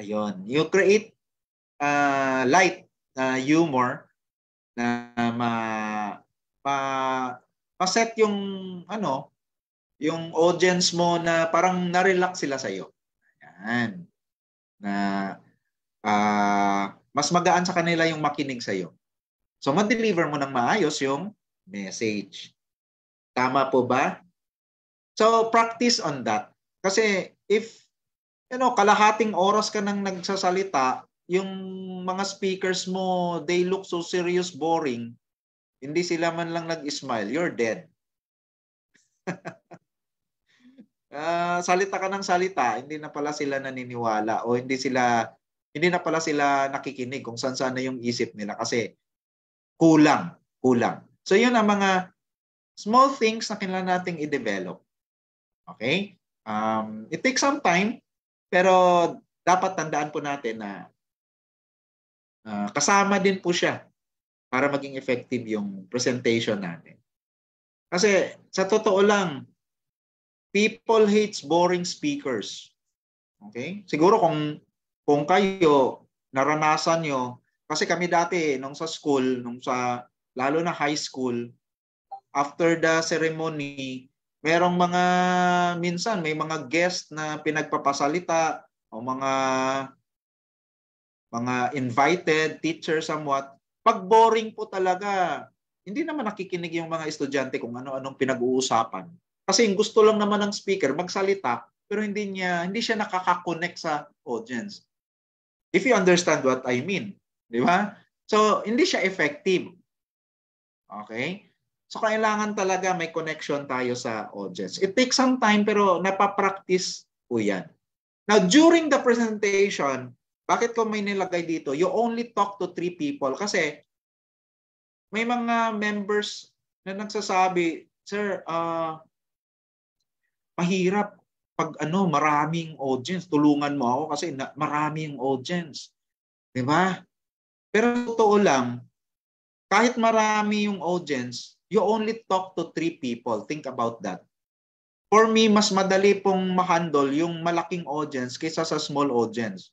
Ayun. You create light humor na ma-set yung yung audience mo na parang na-relax sila sa iyo. Ayan. Na mas magaan sa kanila yung makinig sa iyo. So, ma-deliver mo ng maayos yung message. Tama po ba? So, practice on that. Kasi if kalahating oras ka nang nagsasalita, yung mga speakers mo, they look so serious, boring, hindi sila man lang nag-smile, you're dead. Salita ka ng salita, hindi na pala sila naniniwala o hindi na pala sila nakikinig kung saan na yung isip nila kasi kulang. So yun ang mga small things na kailangan nating i-develop. Okay? It takes some time, pero dapat tandaan po natin na kasama din po siya para maging effective yung presentation natin. Kasi sa totoo lang, people hates boring speakers. Okay? Siguro kung kayo naranasan nyo, kasi kami dati nung sa school, lalo na high school, after the ceremony, merong minsan may mga guest na pinagpapasalita o mga invited teacher somewhat. Pag boring po talaga, hindi naman nakikinig yung mga estudyante kung ano-anong pinag-uusapan. Kasi yung gusto lang naman ng speaker magsalita, pero hindi siya nakaka-connect sa audience. If you understand what I mean, di ba? So, hindi siya effective. Okay? So, kailangan talaga may connection tayo sa audience. It takes some time, pero napapractice po yan. Now, during the presentation, bakit ko may nilagay dito? You only talk to 3 people kasi may mga members na nagsasabi, Sir, mahirap pag maraming audience, tulungan mo ako kasi maraming audience. 'Di ba? Pero totoo lang, kahit marami yung audience, you only talk to 3 people. Think about that. For me, mas madali pong ma-handle yung malaking audience kaysa sa small audience.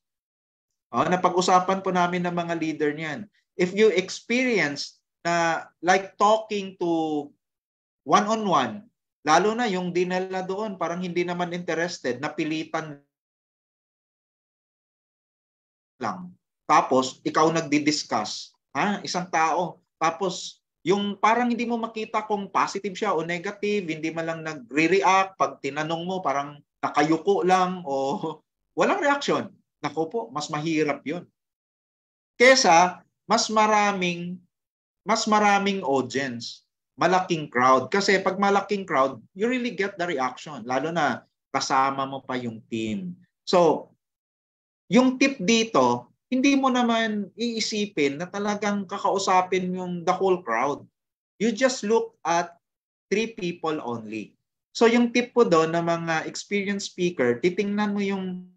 Napag-usapan po namin ng mga leader niyan. If you experience na like talking to one-on-one, lalo na yung dinala doon, parang hindi naman interested, napilitan lang. Tapos, ikaw nagdi-discuss. Isang tao. Tapos, yung parang hindi mo makita kung positive siya o negative, hindi man lang nagre-react. Pag tinanong mo, parang nakayuko lang o walang reaction. Naku po, mas mahirap yun. Kesa, mas maraming audience, malaking crowd. Kasi pag malaking crowd, you really get the reaction. Lalo na kasama mo pa yung team. So, yung tip dito, hindi mo naman iisipin na talagang kakausapin yung the whole crowd. You just look at 3 people only. So yung tip po doon ng mga experienced speaker, titingnan mo yung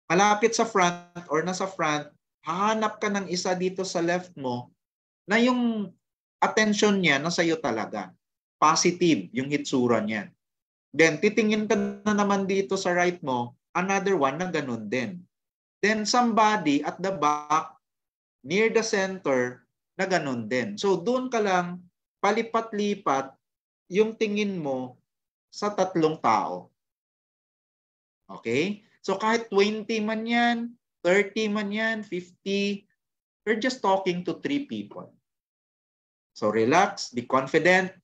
malapit sa front or nasa front, hahanap ka ng isa dito sa left mo na yung attention niya nasa iyo talaga. Positive yung hitsura niya. Then titingin ka na naman dito sa right mo, another one na ganun din. Then somebody at the back, near the center, na ganun din. So doon ka lang palipat-lipat yung tingin mo sa 3 tao. Okay? So kahit 20 man yan, 30 man yan, 50, you're just talking to 3 people. So relax, be confident,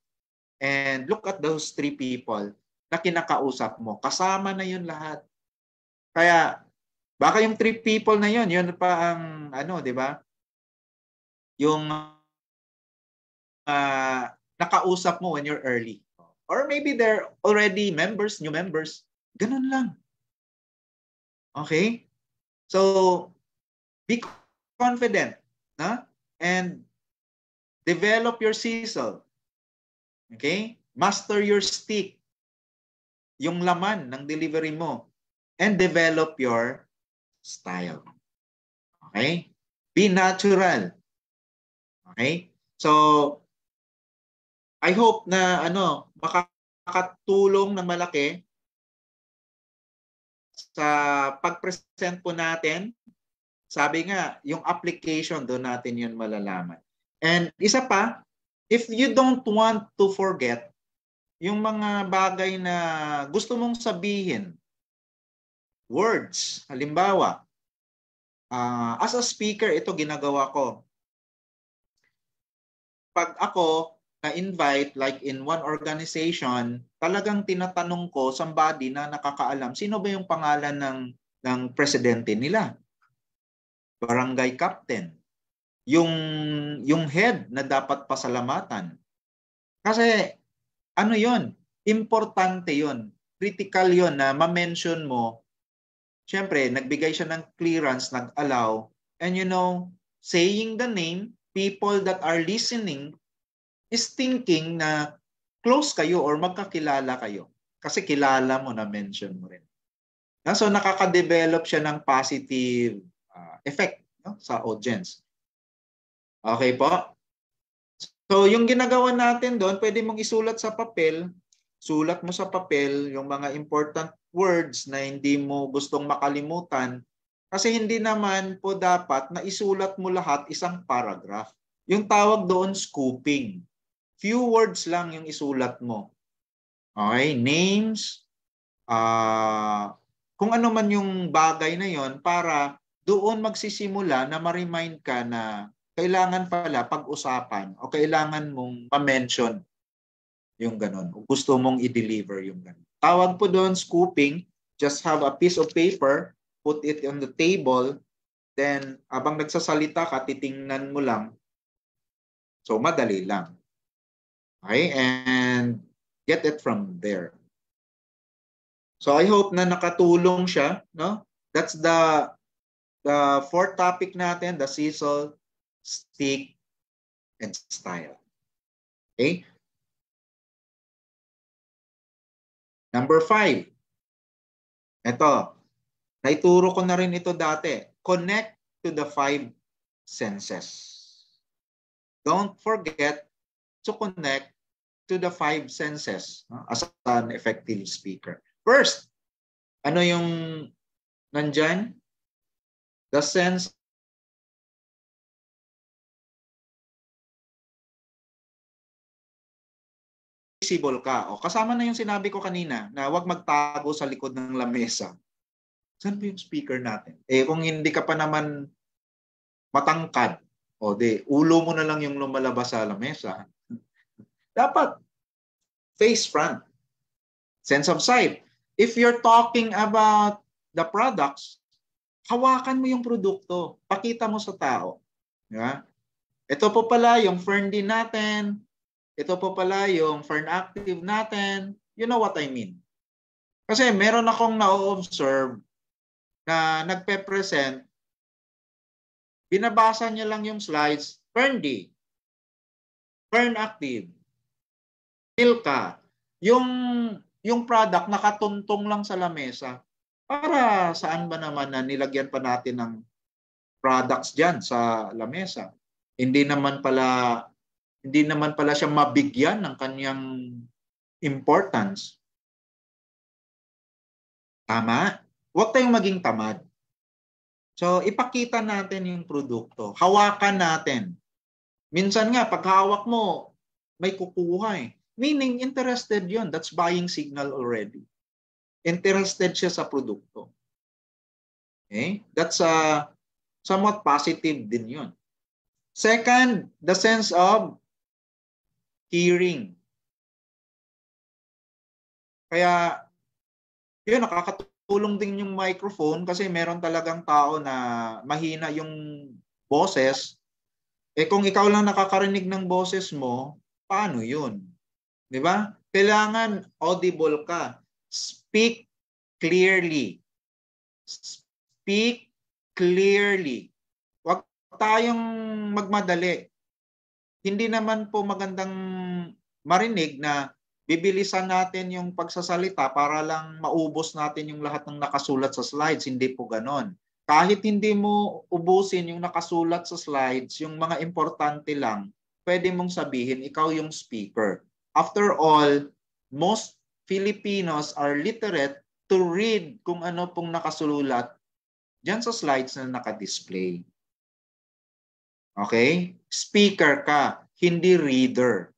and look at those 3 people na kinakausap mo. Kasama na yun lahat. Kaya baka yung 3 people na yun pa ang di ba? Yung nakausap mo when you're early. Or maybe they're already members, new members. Ganun lang. Okay? So, be confident, and develop your sizzle. Okay? Master your stick. Yung laman ng delivery mo. And develop your style. Okay? Be natural. Okay? So, I hope na makakatulong ng malaki sa pag-present po natin. Sabi nga, yung application, doon natin yun malalaman. And isa pa, if you don't want to forget yung mga bagay na gusto mong sabihin, words, halimbawa, as a speaker, ito ginagawa ko. Pag ako na-invite, like in one organization, talagang tinatanong ko somebody na nakakaalam, sino ba yung pangalan ng presidente nila? Barangay captain. Yung head na dapat pasalamatan. Kasi, yon? Importante yon. Critical yon na ma-mention mo. Siyempre, nagbigay siya ng clearance, nag-allow. And saying the name, people that are listening is thinking na close kayo or magkakilala kayo. Kasi kilala mo, na-mention mo rin. So, nakaka-develop siya ng positive effect sa audience. Okay po? So, yung ginagawa natin doon, pwede mong isulat sa papel. Sulat mo sa papel yung mga important words na hindi mo gustong makalimutan. Kasi hindi naman po dapat na isulat mo lahat isang paragraph. Yung tawag doon, scooping. Few words lang yung isulat mo. Okay? Names, kung ano man yung bagay na yon para doon magsisimula na ma-remind ka na kailangan pala pag-usapan o kailangan mong ma-mention yung ganun. O gusto mong i-deliver yung ganun. Tawag po doon, scooping. Just have a piece of paper, put it on the table, then abang nagsasalita ka, titingnan mo lang. So, madali lang. Okay? And get it from there. So, I hope na nakatulong siya. No? That's the 4th topic natin, the sizzle, stick, and style. Okay? Number 5. Ito. Naituro ko na rin ito dati. Connect to the 5 senses. Don't forget to connect to the 5 senses as an effective speaker. First, ano yung nandyan? The sense visible ka. O, kasama na yung sinabi ko kanina na huwag magtago sa likod ng lamesa. Saan ba yung speaker natin? Eh, kung hindi ka pa naman matangkad, o di, ulo mo na lang yung lumalabas sa lamesa. Dapat face front. Sense of sight. If you're talking about the products, hawakan mo yung produkto. Pakita mo sa tao. Yeah? Ito po pala yung Ferndy natin. Ito po pala yung Fern Active natin. You know what I mean? Kasi meron akong na-observe na nagpe-present, binabasa niya lang yung slides, Ferndy, Fern Active, Milka, yung product nakatuntong lang sa lamesa. Para saan ba naman na nilagyan pa natin ng products dyan sa lamesa? Hindi naman pala siya mabigyan ng kanyang importance. Tama? Huwag tayong maging tamad. So, ipakita natin yung produkto. Hawakan natin. Minsan nga, pag hawak mo, may kukuha eh. Meaning, interested yun. That's buying signal already. Interested siya sa produkto. Okay? That's somewhat positive din yun. Second, the sense of hearing. Kaya, yun, nakakatulong din yung microphone kasi meron talagang tao na mahina yung boses. Eh kung ikaw lang nakakarinig ng boses mo, paano yun? Di ba? Kailangan audible ka. Speak clearly. Speak clearly. Huwag tayong magmadali. Hindi naman po magandang marinig na bibilisan natin yung pagsasalita para lang maubos natin yung lahat ng nakasulat sa slides. Hindi po ganon. Kahit hindi mo ubusin yung nakasulat sa slides, yung mga importante lang, pwede mong sabihin, ikaw yung speaker. After all, most Filipinos are literate to read kung ano pong nakasulat dyan sa slides na nakadisplay. Okay? Speaker ka, hindi reader.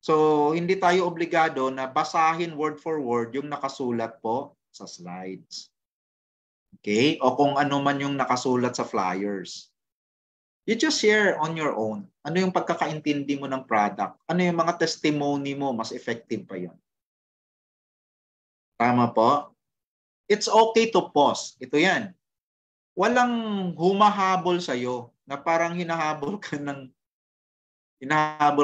So, hindi tayo obligado na basahin word for word yung nakasulat po sa slides. Okay? O kung ano man yung nakasulat sa flyers. You just share on your own. Ano yung pagkakaintindi mo ng product? Ano yung mga testimony mo? Mas effective pa yun. Tama po? It's okay to pause. Ito yan. Walang humahabol sa'yo na parang hinahabol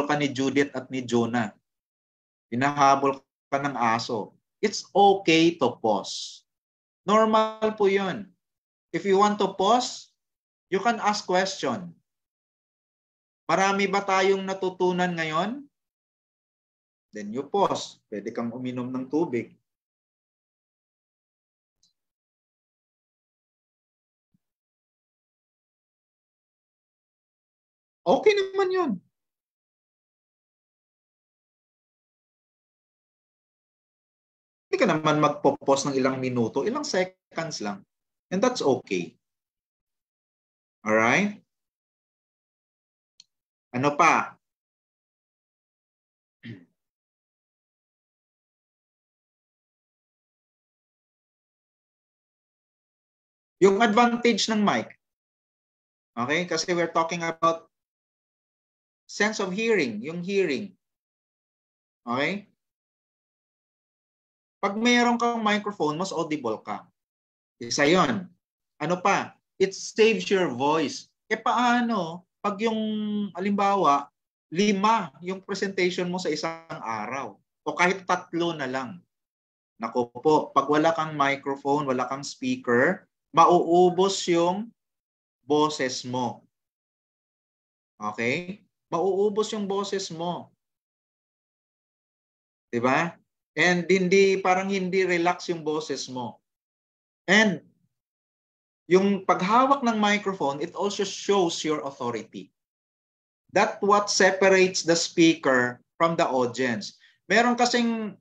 ka ni Judith at ni Jonah. Hinahabol ka ng aso. It's okay to pause. Normal po yun. If you want to pause, you can ask question. Marami ba tayong natutunan ngayon? Then you pause. Pwede kang uminom ng tubig. Okay naman yun. Hindi ka naman magpo-pause ng ilang minuto, ilang seconds lang. And that's okay. Alright? Ano pa? Yung advantage ng mic. Okay? Kasi we're talking about sense of hearing, yung hearing. Okay? Pag mayroon kang microphone, mas audible ka. Isa yun. Ano pa? It saves your voice. E paano? Pag yung, halimbawa, 5 yung presentation mo sa isang araw. O kahit 3 na lang. Naku po, pag wala kang microphone, wala kang speaker, mauubos yung boses mo. Okay? Mauubos yung boses mo. Diba? And parang hindi relax yung boses mo. And yung paghawak ng microphone, it also shows your authority. That's what separates the speaker from the audience. Meron kasing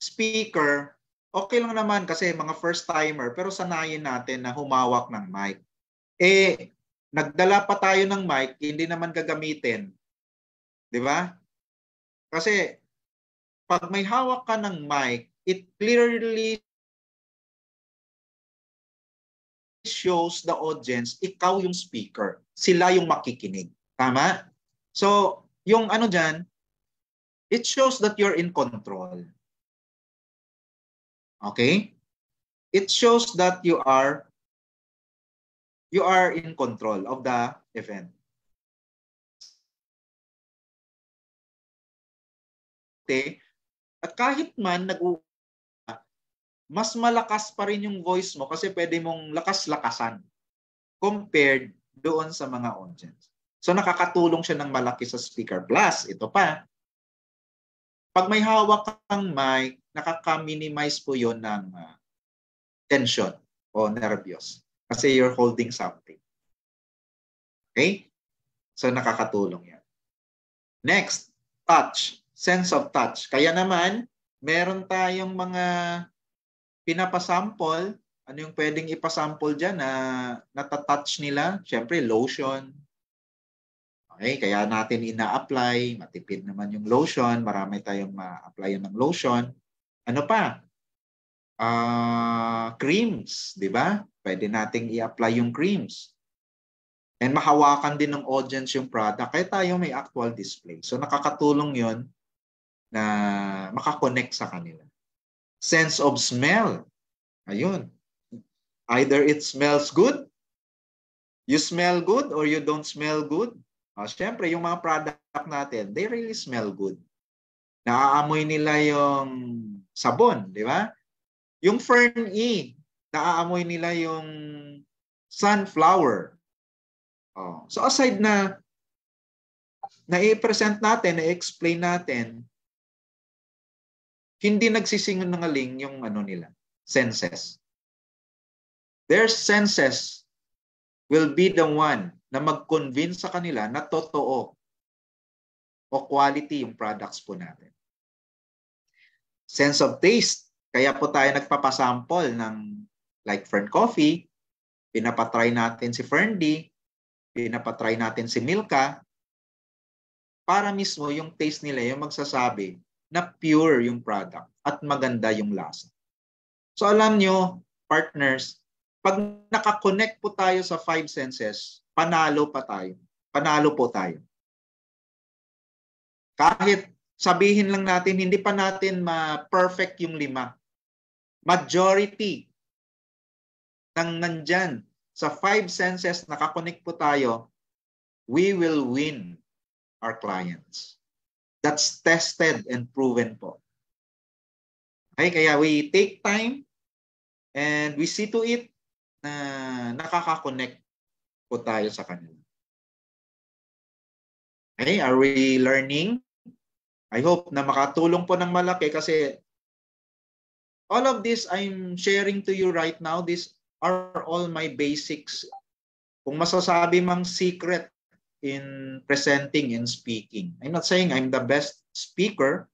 speaker, okay lang naman kasi mga first timer, pero sanayin natin na humawak ng mic. Nagdala pa tayo ng mic, hindi naman gagamitin. Di ba? Kasi pag may hawak ka ng mic, it clearly shows the audience, ikaw yung speaker. Sila yung makikinig. Tama? So, yung ano dyan, it shows that you're in control. Okay? It shows that you are in control of the event. Okay? At kahit man mas malakas pa rin yung voice mo kasi pwede mong lakas-lakasan compared doon sa mga audience. So nakakatulong siya ng malaki sa speaker. Plus, ito pa, pag may hawak kang mic, nakaka-minimize po yun ng tension o nervyos kasi you're holding something. Okay? So nakakatulong yan. Next, touch. Sense of touch. Kaya naman, meron tayong mga pinapasample. Ano yung pwedeng ipasample dyan na natatouch nila? Siyempre, lotion. Okay, kaya natin ina-apply. Matipid naman yung lotion. Marami tayong ma-applyan ng lotion. Ano pa? Creams, di ba? Pwede nating i-apply yung creams. And mahawakan din ng audience yung product. Kaya tayo may actual display. So nakakatulong yon na makakonect sa kanila. Sense of smell. Ayun. Either it smells good, you smell good, or you don't smell good. Siyempre, yung mga product natin, they really smell good. Naaamoy nila yung sabon, di ba? Yung Fern-E, naaamoy nila yung sunflower. So aside na i-present natin, na-explain natin, hindi nagsisinungaling yung ano nila, senses. Their senses will be the one na mag-convince sa kanila na totoo o quality yung products po natin. Sense of taste. Kaya po tayo nagpapasample ng like Fern Coffee, pinapatry natin si Fern-D, pinapatry natin si Milka, para mismo yung taste nila yung magsasabi na pure yung product at maganda yung lasa. So alam nyo, partners, pag nakakonect po tayo sa 5 senses, panalo pa tayo. Panalo po tayo. Kahit sabihin lang natin, hindi pa natin ma-perfect yung 5. Majority ng nandyan sa 5 senses nakakonect po tayo, we will win our clients. That's tested and proven po. Okay, kaya we take time and we see to it na nakaka-connect po tayo sa kanila. Okay, are we learning? I hope na makatulong po ng malaki kasi all of this I'm sharing to you right now, these are all my basics. Kung masasabi mang secret in presenting and speaking. I'm not saying I'm the best speaker,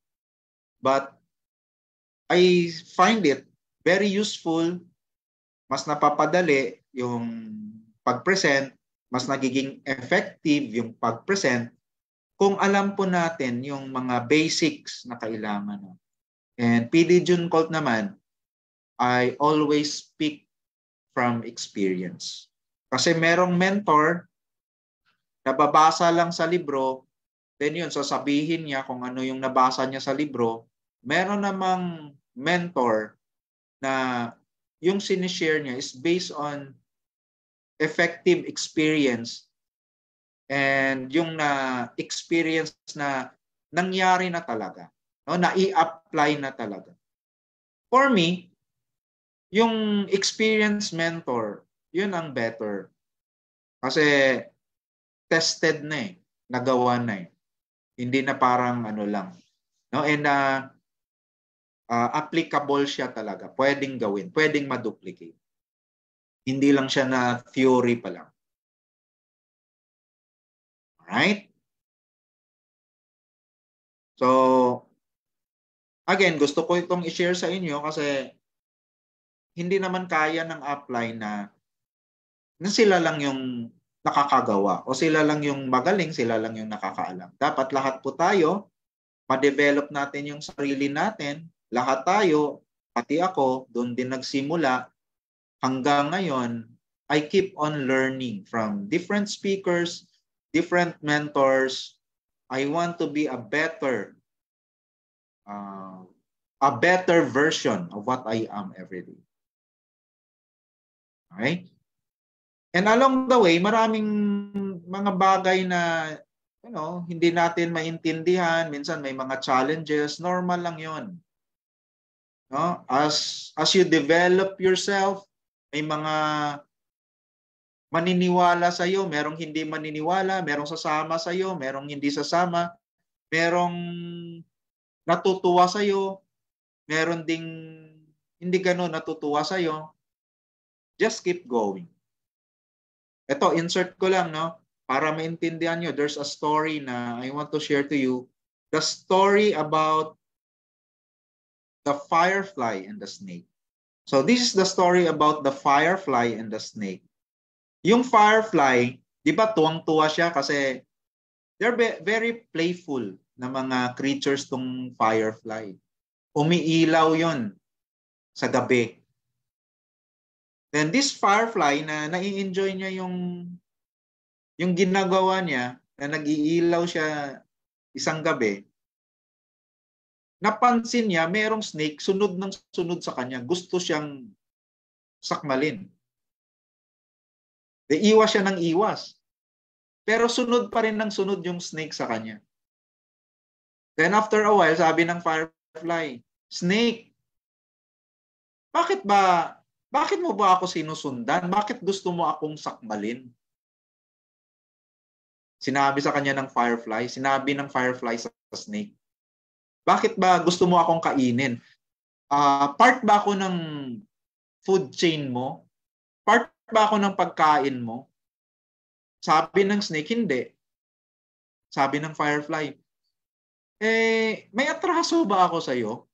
but I find it very useful. Mas napapadali yung pag-present, mas nagiging effective yung pag-present kung alam po natin yung mga basics na kailangan. And PD Juncolt naman, I always speak from experience. Kasi merong mentor, nababasa lang sa libro, then yun, sasabihin niya kung ano yung nabasa niya sa libro. Meron namang mentor na yung sinishare niya is based on effective experience and yung experience na nangyari na talaga, no? Na i-apply na talaga. For me, yung experience mentor, yun ang better. Kasi tested na nagawa na Hindi na parang ano lang. No? And applicable siya talaga. Pwedeng gawin, pwedeng ma-duplicate. Hindi lang siya na theory pa lang. Alright? So, again, gusto ko itong i-share sa inyo kasi hindi naman kaya ng upline na sila lang yung nakakagawa o sila lang yung magaling, sila lang yung nakakaalam. Dapat lahat po tayo, ma-develop natin yung sarili natin. Lahat tayo, pati ako, doon din nagsimula. Hanggang ngayon, I keep on learning from different speakers, different mentors. I want to be a better version of what I am every day. Okay? And along the way, maraming mga bagay na hindi natin maintindihan. Minsan may mga challenges. Normal lang yon. No? As you develop yourself, may mga maniniwala sa iyo, merong hindi maniniwala, merong sasama sa iyo, merong hindi sasama, merong natutuwa sa iyo, meron ding hindi gano'n natutuwa sa iyo. Just keep going. Ito, insert ko lang, no? Para maintindihan nyo, there's a story na I want to share to you. The story about the firefly and the snake. So this is the story about the firefly and the snake. Yung firefly, di ba tuwang-tuwa siya kasi they're very playful na mga creatures tong firefly. Umiilaw yon sa gabi. Then this firefly na nai-enjoy niya yung ginagawa niya, na nag-iilaw siya isang gabi, napansin niya merong snake sunod ng sunod sa kanya. Gusto siyang sakmalin. Iwas siya ng iwas. Pero sunod pa rin ng sunod yung snake sa kanya. Then after a while, sabi ng firefly, "Snake, bakit mo ba ako sinusundan? Bakit gusto mo akong sakmalin?" Sinabi sa kanya ng firefly, sinabi ng firefly sa snake, "Bakit ba gusto mo akong kainin? Part ba ako ng food chain mo? Part ba ako ng pagkain mo?" Sabi ng snake, "Hindi." Sabi ng firefly, may atraso ba ako sa iyo?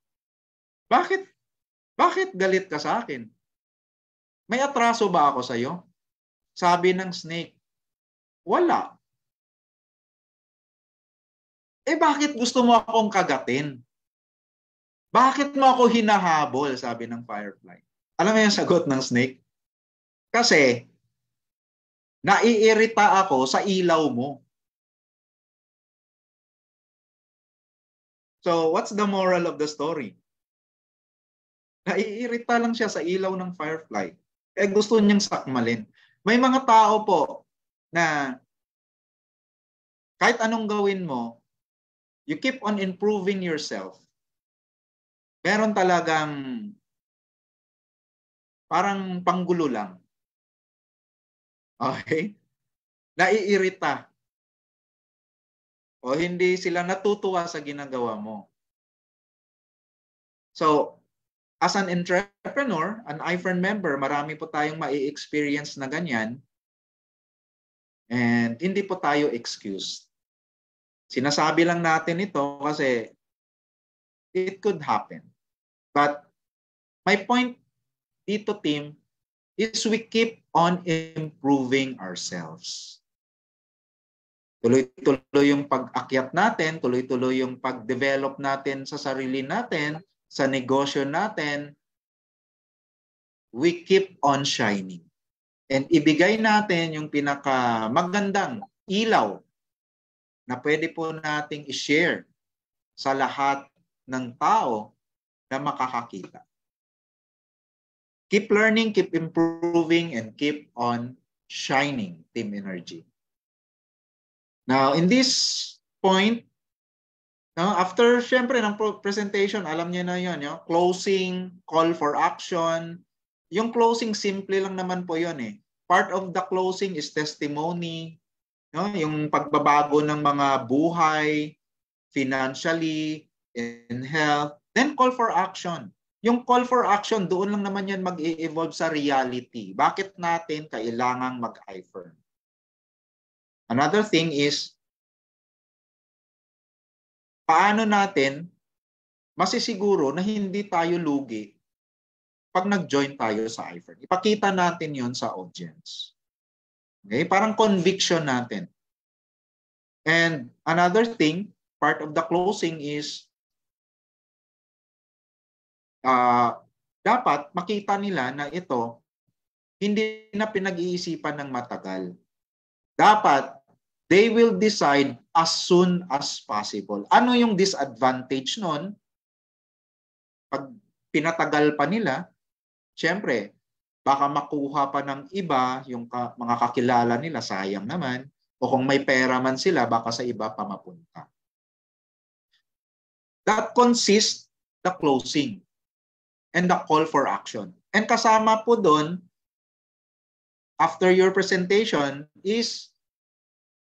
Bakit galit ka sa akin? May atraso ba ako sa iyo? Sabi ng snake, "Wala." Bakit gusto mo akong kagatin? Bakit mo ako hinahabol? Sabi ng firefly. Alam mo yung sagot ng snake? Kasi, naiirita ako sa ilaw mo. So, what's the moral of the story? Naiirita lang siya sa ilaw ng firefly. Gusto niyang sakmalin. May mga tao po na kahit anong gawin mo, you keep on improving yourself. Meron talagang parang panggulo lang. Okay? Naiirita. O hindi sila natutuwa sa ginagawa mo. So, as an entrepreneur, an iFern member, marami po tayong mai-experience na ganyan. And hindi po tayo excused. Sinasabi lang natin ito kasi it could happen. But my point dito, team, is we keep on improving ourselves. Tuloy-tuloy yung pag-akyat natin, tuloy-tuloy yung pag-develop natin sa sarili natin, sa negosyo natin. We keep on shining. And ibigay natin yung pinakamagandang ilaw na pwede po nating i-share sa lahat ng tao na makakakita. Keep learning, keep improving, and keep on shining, Team Energy. Now, in this point, after syempre ng presentation, alam niyo na yun, closing, call for action. Yung closing, simple lang naman po yun eh. Part of the closing is testimony, yung pagbabago ng mga buhay, financially, in health. Then call for action. Yung call for action, doon lang naman yan mag-i-evolve sa reality. Bakit natin kailangang mag-iFern? . Another thing is, paano natin masisiguro na hindi tayo lugi pag nag-join tayo sa iFern? Ipakita natin yon sa audience. Okay? Parang conviction natin. And another thing, part of the closing is dapat makita nila na ito hindi na pinag-iisipan ng matagal. Dapat they will decide as soon as possible. Ano yung disadvantage nun? Pag pinatagal pa nila, syempre, baka makuha pa ng iba, yung mga kakilala nila, sayang naman. O kung may pera man sila, baka sa iba pa mapunta. That consists the closing and the call for action. And kasama po doon, after your presentation, is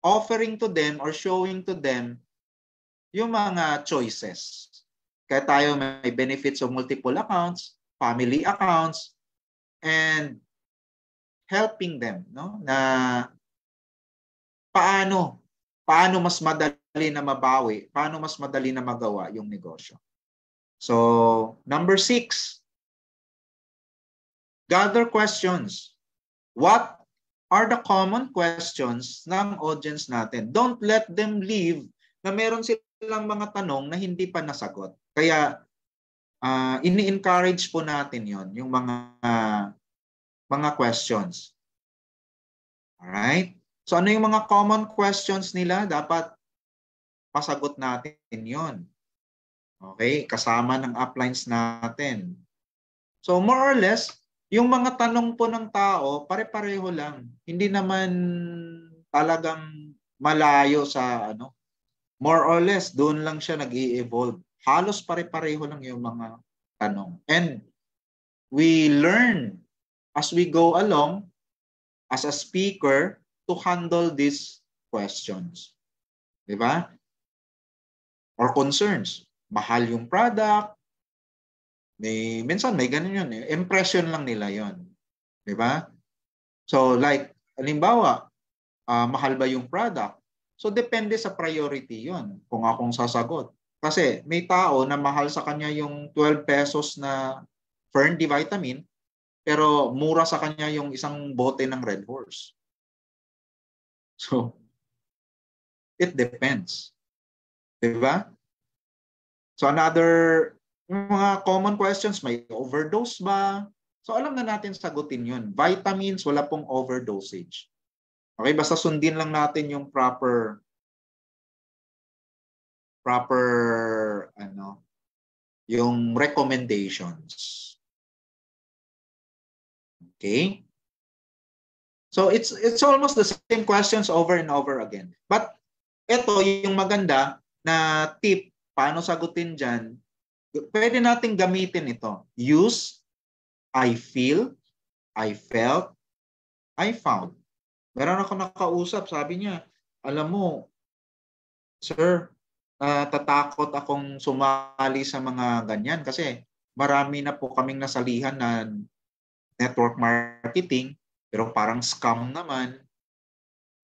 offering to them or showing to them yung mga choices. Kaya tayo may benefits of multiple accounts, family accounts, and helping them, no? Na paano mas madali na mabawi, paano mas madali na magawa yung negosyo. So, number 6, gather questions. What are the common questions ng audience natin? Don't let them leave na meron silang mga tanong na hindi pa nasagot. Kaya ini-encourage po natin yon, yung mga questions. Alright? So ano yung mga common questions nila? Dapat pasagot natin yon. Okay? Kasama ng uplines natin. So more or less, yung mga tanong po ng tao, pare-pareho lang. Hindi naman talagang malayo sa ano. More or less, doon lang siya nag-i-evolve. Halos pare-pareho lang yung mga tanong. And we learn as we go along as a speaker to handle these questions. Diba? Or concerns. Mahal yung product. Minsan may ganun yun. Impression lang nila yun. Diba? So like, halimbawa, mahal ba yung product? So depende sa priority yun kung akong sasagot. Kasi may tao na mahal sa kanya yung 12 pesos na Fern D-vitamin, pero mura sa kanya yung isang bote ng Red Horse. So, it depends. Diba? So another mga common questions, may overdose ba? So alam na natin sagutin yun. Vitamins, wala pong overdosage. Okay, basta sundin lang natin yung proper yung recommendations. Okay? So it's almost the same questions over and over again. But ito yung maganda na tip paano sagutin diyan. Pwede nating gamitin ito. Use, I feel, I felt, I found. Meron ako nakausap, sabi niya, alam mo, sir, tatakot akong sumali sa mga ganyan kasi marami na po kaming nasalihan na network marketing, pero parang scam naman.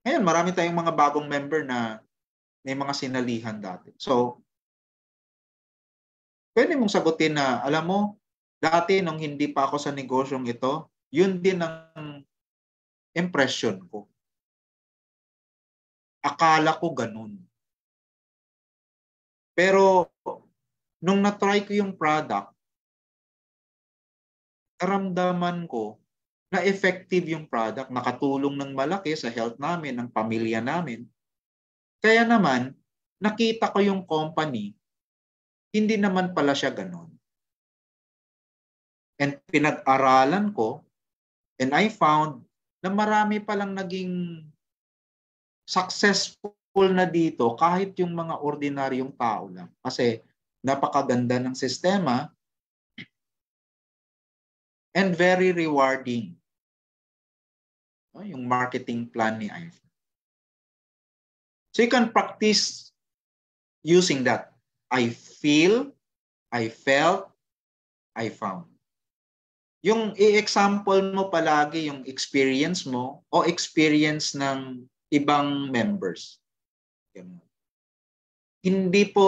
Ngayon, marami tayong mga bagong member na may mga sinalihan dati. So, pwede mong sagutin na, alam mo, dati nung hindi pa ako sa negosyong ito, yun din ang impression ko. Akala ko ganun. Pero, nung na-try ko yung product, naramdaman ko na effective yung product, nakatulong ng malaki sa health namin, ng pamilya namin. Kaya naman, nakita ko yung company, hindi naman pala siya ganun. And pinag-aralan ko, and I found na marami palang naging successful na dito kahit yung mga ordinaryong tao lang. Kasi napakaganda ng sistema and very rewarding. Yung marketing plan ni iFern. So you can practice using that. I feel, I felt, I found. Yung i-example mo palagi yung experience mo o experience ng ibang members. hindi po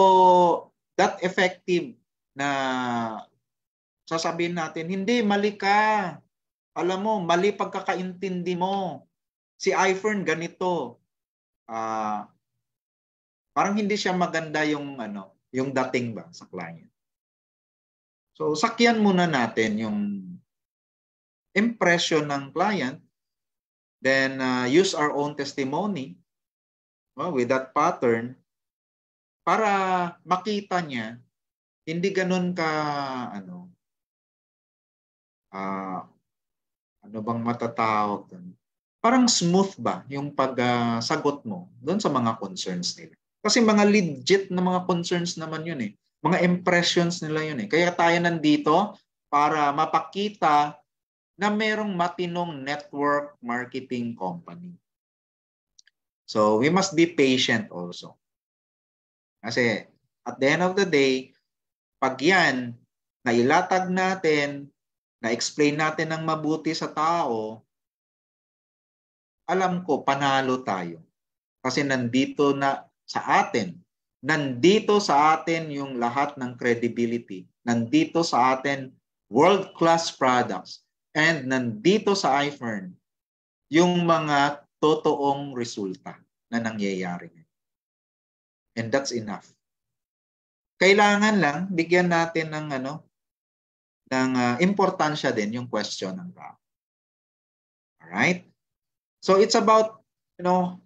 that effective na sasabihin natin, hindi, mali ka. Alam mo, mali pagkakaintindi mo. Si iPhone ganito. Parang hindi siya maganda yung yung dating ba sa client. So sakyan muna natin yung impression ng client, then use our own testimony with that pattern para makita niya hindi ganun ka ano bang matatawag doon? Parang smooth ba yung pagsagot mo doon sa mga concerns nila. Kasi mga legit na mga concerns naman yun eh. Mga impressions nila yun eh. Kaya tayo nandito para mapakita na merong matinong network marketing company. So we must be patient also. Kasi at the end of the day, pag yan, nailatag natin, na-explain natin ng mabuti sa tao, alam ko, panalo tayo. Kasi nandito sa atin yung lahat ng credibility. Nandito sa atin world-class products. And nandito sa iFern yung mga totoong resulta na nangyayari. And that's enough. Kailangan lang bigyan natin ng importansya din yung question ng tao. Alright? So it's about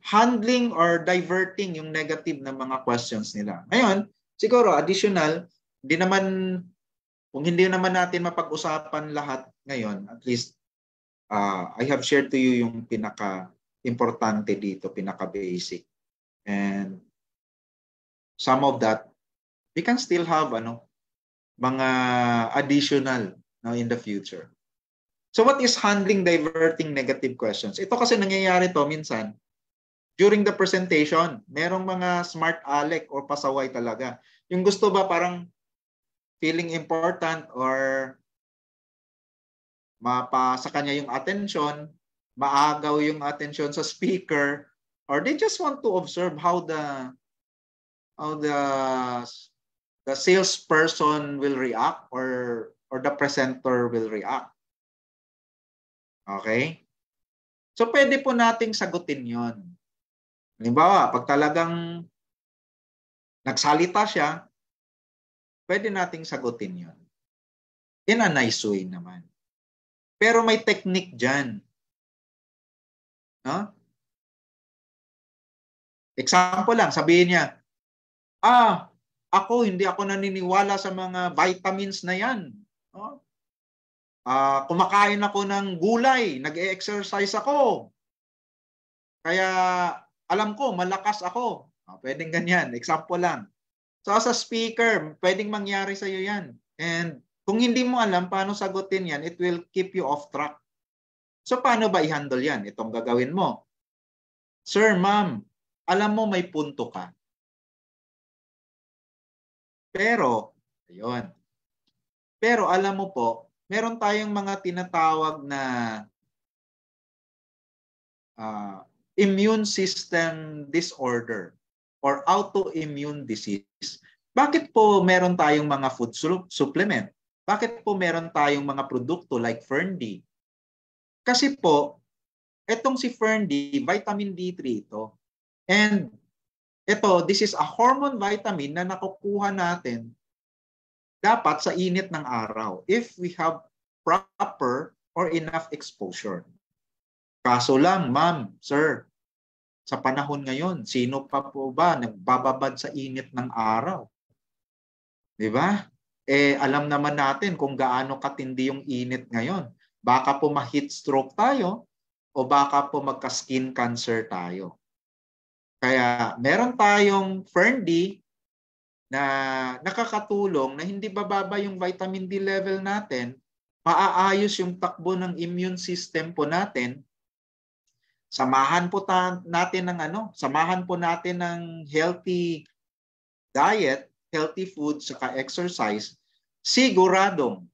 handling or diverting yung negative na mga questions nila. Ngayon, siguro additional, kung hindi naman natin mapag-usapan lahat ngayon, at least I have shared to you yung pinaka-importante dito, pinaka-basic. And some of that, we can still have mga additional in the future. So what is handling diverting negative questions? Ito kasi nangyayari to minsan during the presentation. Merong mga smart aleck or pasaway talaga. Yung gusto ba parang feeling important or mapasa kanya yung attention, maagaw yung attention sa speaker, or they just want to observe how the salesperson will react or the presenter will react. Okay? So pwede po nating sagutin yon. Halimbawa, pag talagang nagsalita siya, pwede nating sagutin yon. In a nice way naman. Pero may technique dyan. No? Example lang, sabihin niya, hindi ako naniniwala sa mga vitamins na yan. No? Kumakain ako ng gulay, nag-e-exercise ako. Kaya alam ko, malakas ako. Pwedeng ganyan, example lang. So as a speaker, pwedeng mangyari sa iyo yan. And kung hindi mo alam paano sagutin yan, it will keep you off track. So paano ba i-handle yan? Itong gagawin mo. Sir, ma'am, alam mo may punto ka. Pero alam mo po, meron tayong mga tinatawag na immune system disorder or autoimmune disease. Bakit po meron tayong mga food supplement? Bakit po meron tayong mga produkto like Fern-D? Kasi po, etong si Fern-D, vitamin D3 ito. And this is a hormone vitamin na nakukuha natin dapat sa init ng araw if we have proper or enough exposure. Kaso lang, ma'am, sir, sa panahon ngayon, sino pa po ba nagbababad sa init ng araw? Di ba? Alam naman natin kung gaano katindi yung init ngayon. Baka po ma-heat stroke tayo o baka po magka-skin cancer tayo. Kaya meron tayong Fern-D na nakakatulong na hindi bababa yung vitamin D level natin, maaayos yung takbo ng immune system po natin. Samahan po natin ng healthy diet, healthy food, saka exercise, siguradong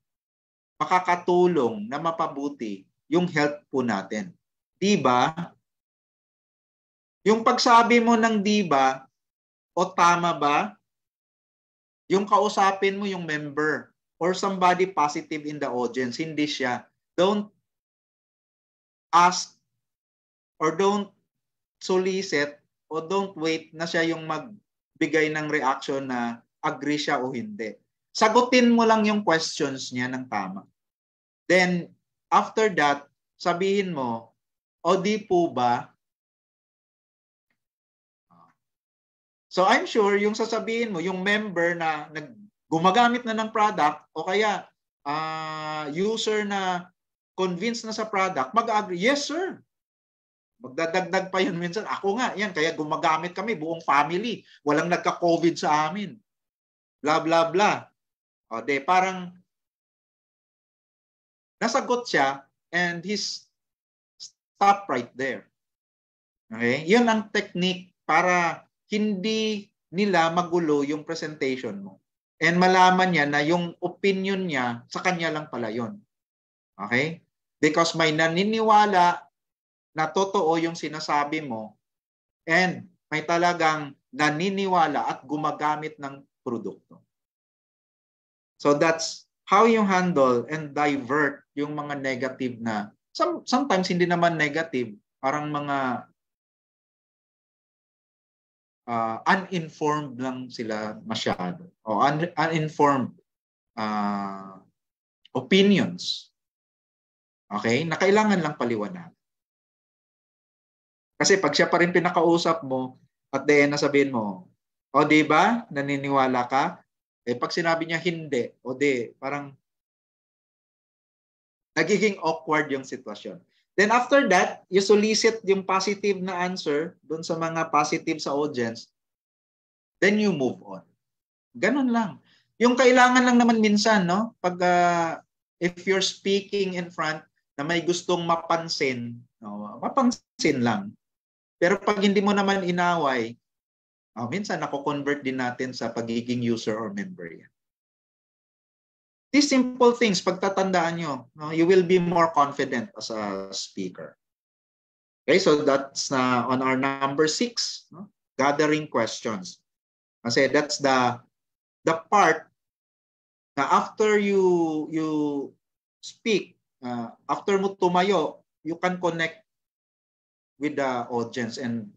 makakatulong na mapabuti yung health po natin. Diba? Yung pagsabi mo ng diba, O tama ba yung kausapin mo yung member or somebody positive in the audience? Hindi siya. Don't ask or don't solicit o don't wait na siya yung magbigay ng reaction na agree siya o hindi. Sagutin mo lang yung questions niya ng tama. Then, after that, sabihin mo, o di po ba? So, I'm sure yung sasabihin mo, yung member na gumagamit na ng product o kaya user na convinced na sa product, mag-agree, yes sir. Magdadagdag pa yun minsan. Ako nga, yan, kaya gumagamit kami, buong family. Walang nagka-COVID sa amin. Blah, blah, blah. O, de, parang nasagot siya and he's stop right there. Okay? Yun ang technique para hindi nila magulo yung presentation mo. And malaman niya na yung opinion niya, sa kanya lang pala yun. Okay? Because may naniniwala na totoo yung sinasabi mo and may talagang naniniwala at gumagamit ng produkto. So that's how you handle and divert yung mga negative na, sometimes hindi naman negative, parang mga uninformed lang sila masyado o uninformed opinions. Okay? Na kailangan lang paliwanag. Kasi pag siya pa rin pinakausap mo at the end nasabihin mo, o di ba, naniniwala ka? Eh pag sinabi niya hindi, o di, parang nagiging awkward yung sitwasyon. Then after that, you solicit yung positive na answer dun sa mga positive sa audience, then you move on. Ganun lang. Yung kailangan lang naman minsan, no? Pag if you're speaking in front na may gustong mapansin, no? Mapansin lang. Pero pag hindi mo naman inaway, minsan nako-convert din natin sa pagiging user or member yan. These simple things, pagtatandaan nyo, no, you will be more confident as a speaker. Okay, so that's on our number 6, no? Gathering questions. Kasi that's the part na after you speak, after mo tumayo, you can connect with the audience and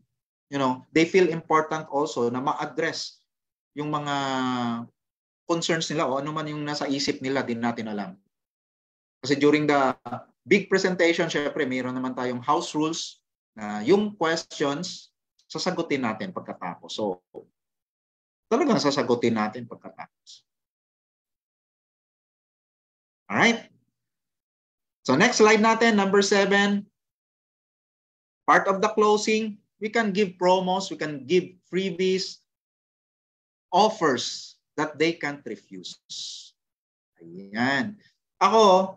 they feel important also na ma-address yung mga concerns nila o ano man yung nasa isip nila, din natin alam. Kasi during the big presentation, syempre mayroon naman tayong house rules na yung questions sasagutin natin pagkatapos. So talagang sasagutin natin pagkatapos. Alright? So next slide natin, number 7. Part of the closing, we can give promos, we can give freebies, offers that they can't refuse. Ayan. Ako,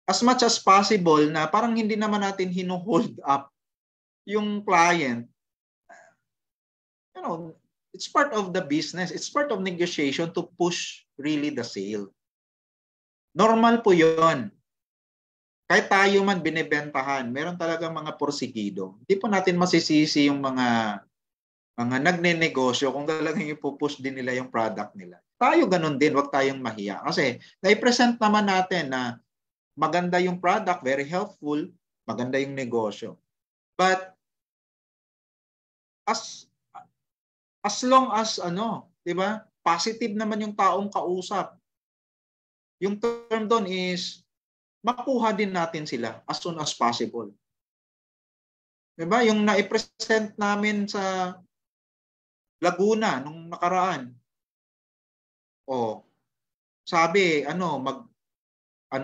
as much as possible na parang hindi naman natin hino-hold up yung client. It's part of the business. It's part of negotiation to push really the sale. Normal po yun. Kahit tayo man binibentahan, meron talagang mga porsigido. Hindi po natin masisisi yung mga nagne-negosyo kung talagang ipupush din nila yung product nila. Tayo ganun din, wag tayong mahiya. Kasi na-present naman natin na maganda yung product, very helpful, maganda yung negosyo. But as long as di ba? Positive naman yung taong kausap. Yung term doon is makuha din natin sila as soon as possible. Diba? Yung na-present namin sa Laguna nung nakaraan. Sabi,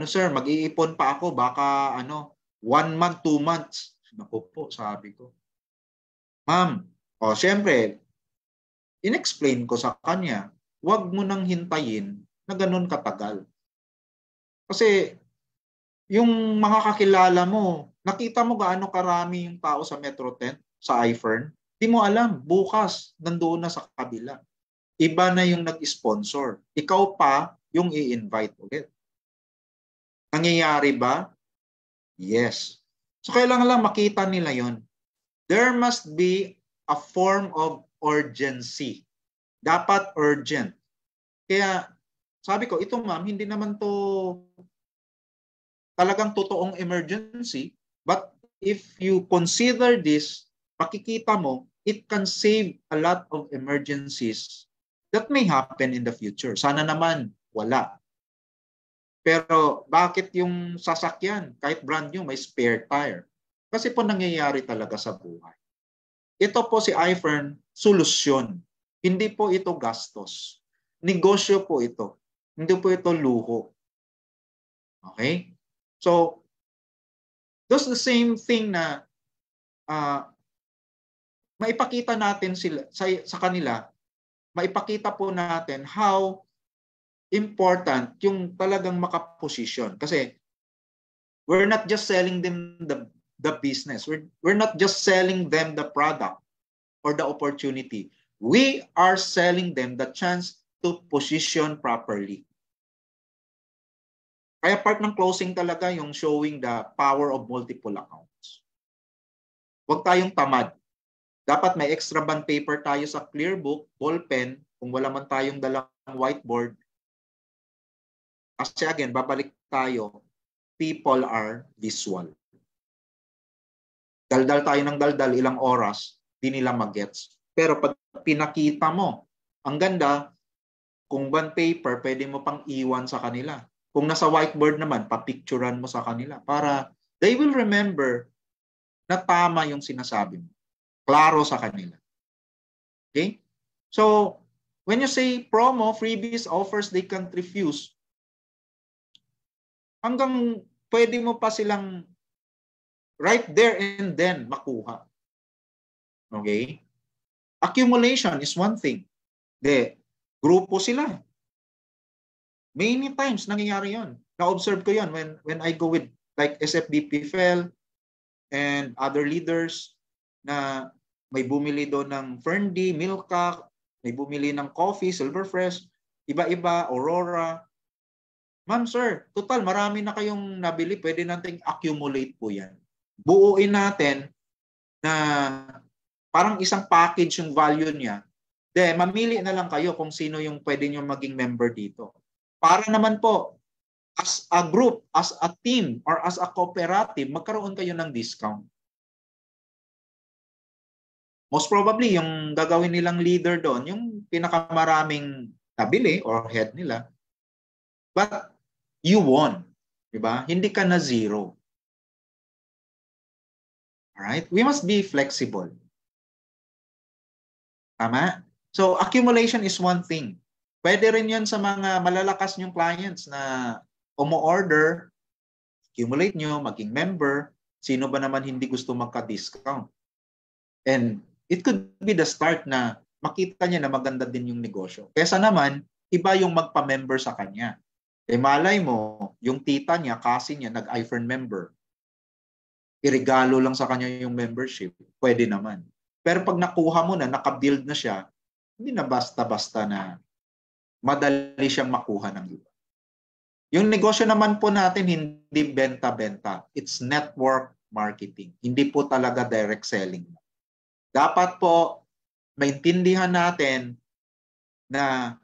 sir, mag-iipon pa ako, baka 1 month, 2 months. Naku po, sabi ko. Ma'am, syempre, in-explain ko sa kanya, wag mo nang hintayin na ganun katagal. Kasi yung mga kakilala mo, nakita mo gaano karami yung tao sa Metro 10, sa iFern, di mo alam, bukas, nandoon na sa kabila. Iba na yung nag-sponsor. Ikaw pa yung i-invite ulit. Nangyayari ba? Yes. So kailangan lang makita nila yon. There must be a form of urgency Dapat urgent. Kaya sabi ko, ito ma'am, hindi naman to talagang totoong emergency. But if you consider this, makikita mo, it can save a lot of emergencies that may happen in the future. Sana naman wala. Pero bakit yung sasakyan, kahit brand new, may spare tire? Kasi po nangyayari talaga sa buhay. Ito po si iFern, solusyon. Hindi po ito gastos. Negosyo po ito. Hindi po ito luho. Okay? So, that's the same thing na maipakita natin sila, sa kanila, maipakita po natin how important yung talagang makaposisyon. Kasi we're not just selling them the business. We're not just selling them the product or the opportunity. We are selling them the chance to position properly. Kaya part ng closing talaga yung showing the power of multiple accounts. Huwag tayong tamad. Dapat may extra bond paper tayo sa clearbook, ballpen, kung wala man tayong dalang whiteboard. Kasi again, babalik tayo, people are visual. Daldal tayo ng daldal, ilang oras, di nila magets. Pero pag pinakita mo, ang ganda, kung bond paper, pwede mo pang iwan sa kanila. Kung nasa whiteboard naman, papicturan mo sa kanila para they will remember na tama yung sinasabi mo. Klaro sa kanila. Okay? So, when you say promo, freebies, offers, they can't refuse, hanggang pwede mo pa silang right there and then makuha. Okay? Accumulation is one thing. Grupo sila. Many times nangyayari yon. Na-observe ko yon when I go with like SFDP FEL and other leaders na may bumili doon ng Ferndi, Milka, may bumili ng coffee, Silverfresh, iba-iba, Aurora. Ma'am, sir, total marami na kayong nabili, pwede nating accumulate po yan. Buuin natin na parang isang package yung value niya. Mamili na lang kayo kung sino yung pwede nyo maging member dito. Para naman po, as a group, as a team, or as a cooperative, magkaroon kayo ng discount. Most probably, yung gagawin nilang leader doon, yung pinakamaraming nabili or head nila. But you won. Diba? Hindi ka na zero. Alright? We must be flexible. Tama? So, accumulation is one thing. Pwede rin yan sa mga malalakas nyong clients na umu-order, accumulate nyo, maging member. Sino ba naman hindi gusto magka-discount? And it could be the start na makita niya na maganda din yung negosyo. Kesa naman, iba yung magpa-member sa kanya. Malay mo, yung tita niya, kasi niya, nag-iFern member. Irigalo lang sa kanya yung membership. Pwede naman. Pero pag nakuha mo na, nakabuild na siya, hindi na basta-basta na madali siyang makuha ng iba. Yung negosyo naman po natin, hindi benta-benta. It's network marketing. Hindi po talaga direct selling. Dapat po maintindihan natin na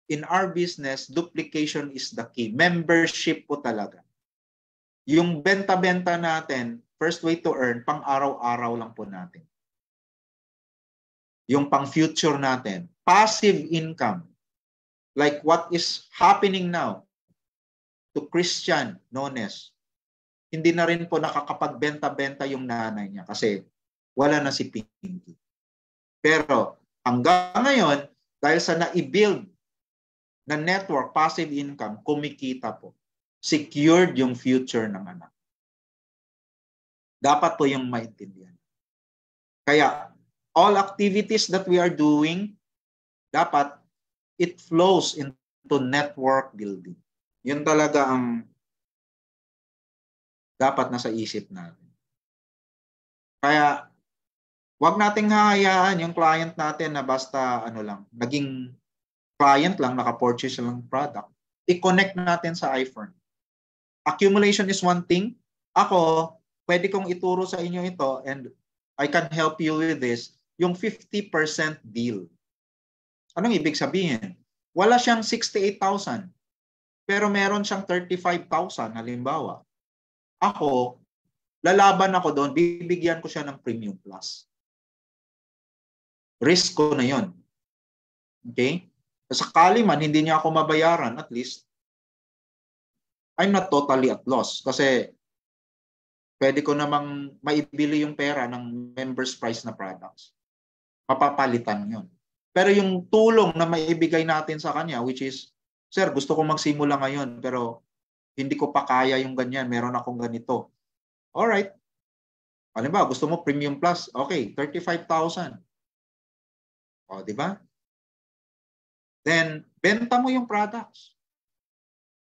in our business, duplication is the key. Membership po talaga. Yung benta-benta natin, first way to earn, pang araw-araw lang po natin. Yung pang future natin, passive income. Like what is happening now to Christian Nones. Hindi na rin po nakakapagbenta-benta yung nanay niya kasi wala na si Pinky. Pero hanggang ngayon, dahil sa na-build na network, passive income, kumikita po. Secured yung future ng anak. Dapat po yung maintindihan. Kaya, all activities that we are doing, dapat it flows into network building. Yun talaga ang dapat nasa isip natin. Kaya, wag nating hahayaan yung client natin na basta naging client lang, naka-purchase lang product. I-connect natin sa iFern. Accumulation is one thing. Ako, pwede kong ituro sa inyo ito and I can help you with this, yung 50% deal. Anong ibig sabihin? Wala siyang 68,000, pero meron siyang 35,000 halimbawa. Ako, lalaban ako doon, bibigyan ko siya ng Premium Plus. Risk ko na yon. Okay? Sakali man, hindi niya ako mabayaran, at least, I'm not totally at loss. Kasi, pwede ko namang maibili yung pera ng members price na products. Mapapalitan yon. Pero yung tulong na maibigay natin sa kanya, which is, sir, gusto ko magsimula ngayon, pero hindi ko pa kaya yung ganyan, meron akong ganito. Alright. Alam ba, gusto mo Premium Plus? Okay, 35,000. O, di ba? Then, benta mo yung products.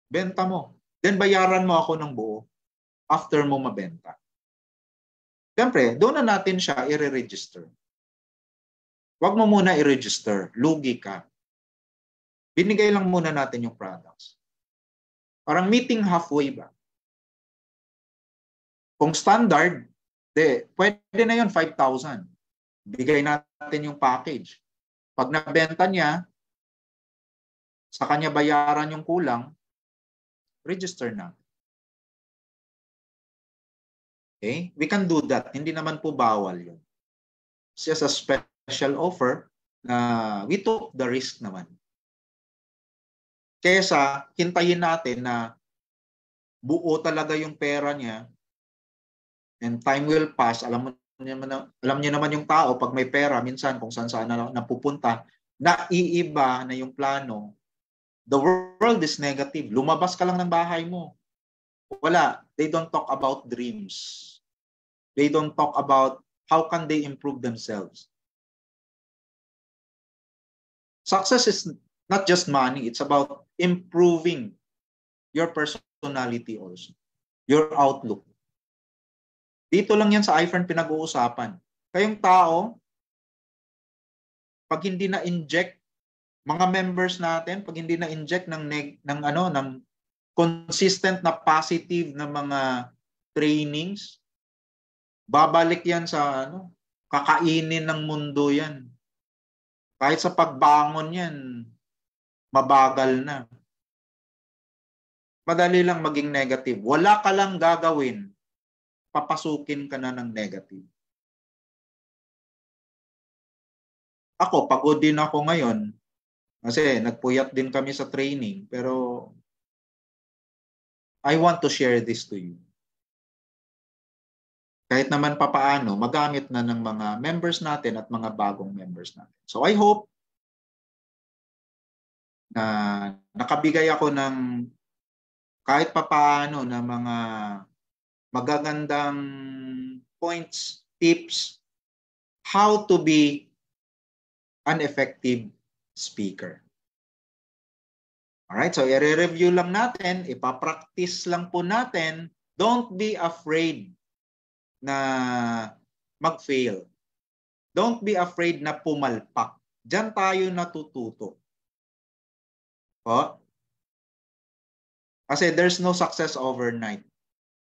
Benta mo. Then, bayaran mo ako ng buo after mo mabenta. Siyempre, doon na natin siya i-register. Huwag mo muna i-register. Lugi ka. Binigay lang muna natin yung products. Parang meeting halfway ba? Kung standard, pwede na yun 5,000. Bigay natin yung package. Pag nabenta niya, sa kanya bayaran yung kulang, register na. Okay? We can do that. Hindi naman po bawal yun. It's just a special offer na we took the risk naman. Kesa hintayin natin na buo talaga yung pera niya and time will pass. Alam niyo naman yung tao pag may pera, minsan kung saan na napupunta, naiiba na yung plano. The world is negative. Lumabas ka lang ng bahay mo. Wala. They don't talk about dreams. They don't talk about how can they improve themselves. Success is not just money. It's about improving your personality also. Your outlook. Dito lang yan sa iFern pinag-uusapan. Kayong tao, pag hindi na-inject mga members natin, pag hindi na-inject ng consistent na positive na mga trainings, babalik yan sa kakainin ng mundo yan. Kahit sa pagbangon yan, mabagal na. Madali lang maging negative. Wala ka lang gagawin, papasukin ka na ng negative. Ako, pagod din ako ngayon kasi nagpuyat din kami sa training, pero I want to share this to you. Kahit naman papaano, magamit na ng mga members natin at mga bagong members natin. So I hope na nakabigay ako ng kahit papaano na mga magagandang points, tips, how to be an effective speaker. Alright, so i-review lang natin, ipapractice lang po natin. Don't be afraid na mag-fail. Don't be afraid na pumalpak. Diyan tayo natututo. Kasi there's no success overnight.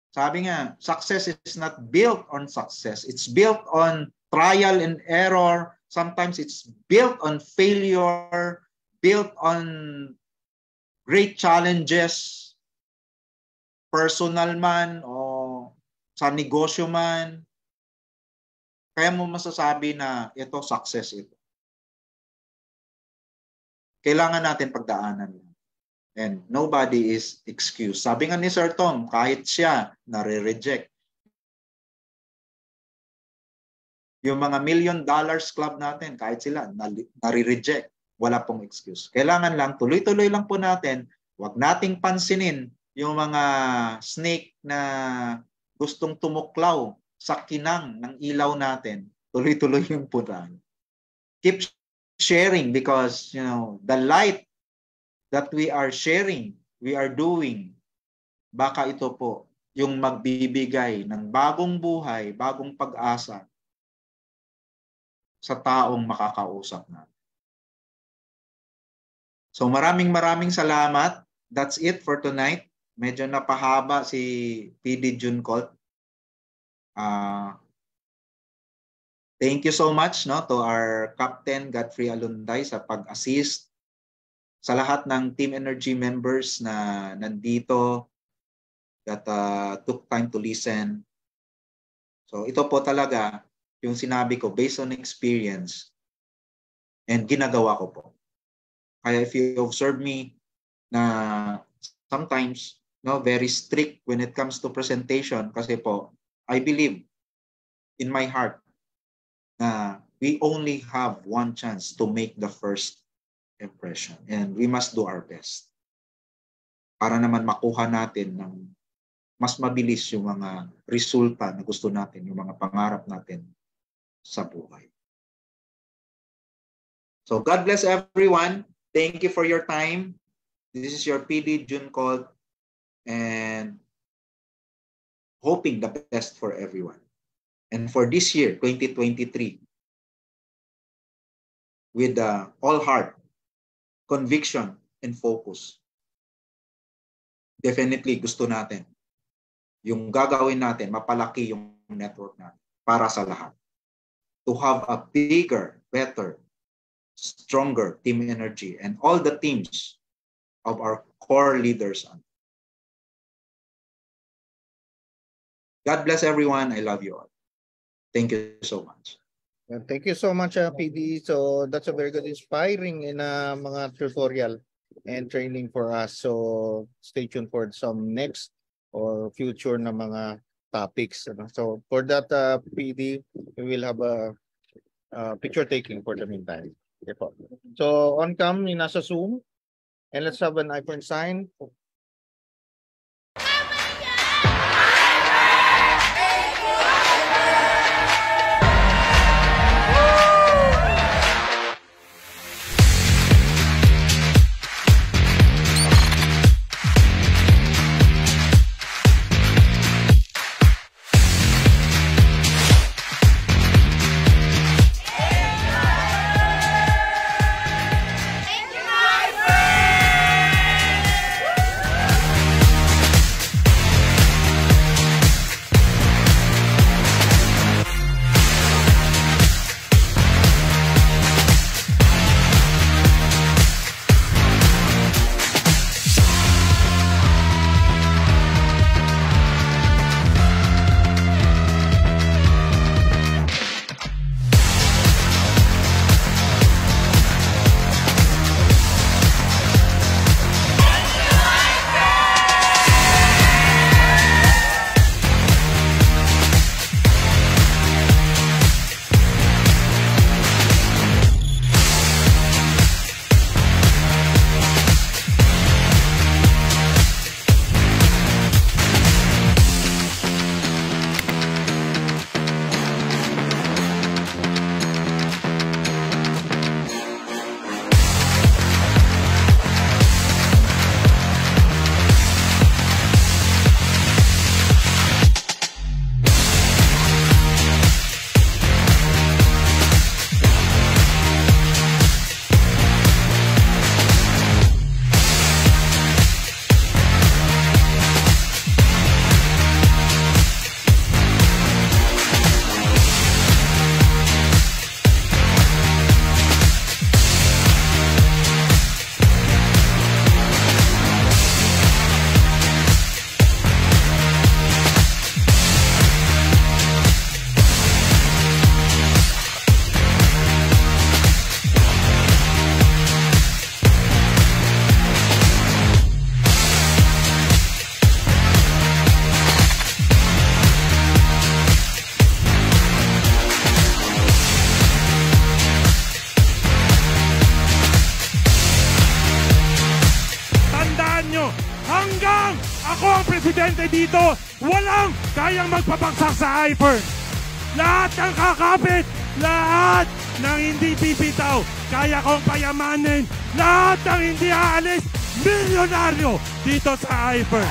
Sabi nga, success is not built on success. It's built on trial and error. Sometimes it's built on failure, built on great challenges, personal man o sa negosyo man. Kaya mo masasabi na ito success ito. Kailangan natin pagdaanan. And nobody is excused. Sabi nga ni Sir Tom, kahit siya nare-reject. Yung mga $1 million club natin, kahit sila nare-reject, wala pong excuse. Kailangan lang, tuloy-tuloy lang po natin, huwag nating pansinin yung mga snake na gustong tumuklaw sa kinang ng ilaw natin. Tuloy-tuloy yung puntahan. Keep sharing because, the light that we are sharing, we are doing, baka ito po yung magbibigay ng bagong buhay, bagong pag-asa sa taong makakausap natin. So maraming salamat. That's it for tonight. Medyo napahaba si PD June Colt. Thank you so much to our Captain Godfrey Alunday sa pag-assist, sa lahat ng Team Energy members na nandito that took time to listen. So ito po talaga yung sinabi ko based on experience and ginagawa ko po. Kaya if you observe me na sometimes very strict when it comes to presentation, kasi po I believe in my heart na we only have one chance to make the first impression and we must do our best para naman makuha natin ng mas mabilis yung mga resulta na gusto natin, yung mga pangarap natin sa buhay. So God bless everyone. Thank you for your time. This is your PD June Colt and hoping the best for everyone. And for this year, 2023, with all heart, conviction, and focus, definitely gusto natin yung gagawin natin, mapalaki yung network natin para sa lahat. To have a bigger, better, stronger team energy and all the teams of our core leaders. God bless everyone. I love you all. Thank you so much. Thank you so much, PD. So that's a very good inspiring in mga tutorial and training for us. So stay tuned for some next or future na mga topics. So for that, PD, we will have a picture taking for the meantime. Okay po. So on cam, nasa Zoom, and let's have an icon sign. presidente dito, walang kayang magpabagsak sa Hyper. Lahat ng kakapit, lahat ng hindi bibitaw, kaya kong payamanin, lahat ng hindi aalis, milyonaryo dito sa Hyper.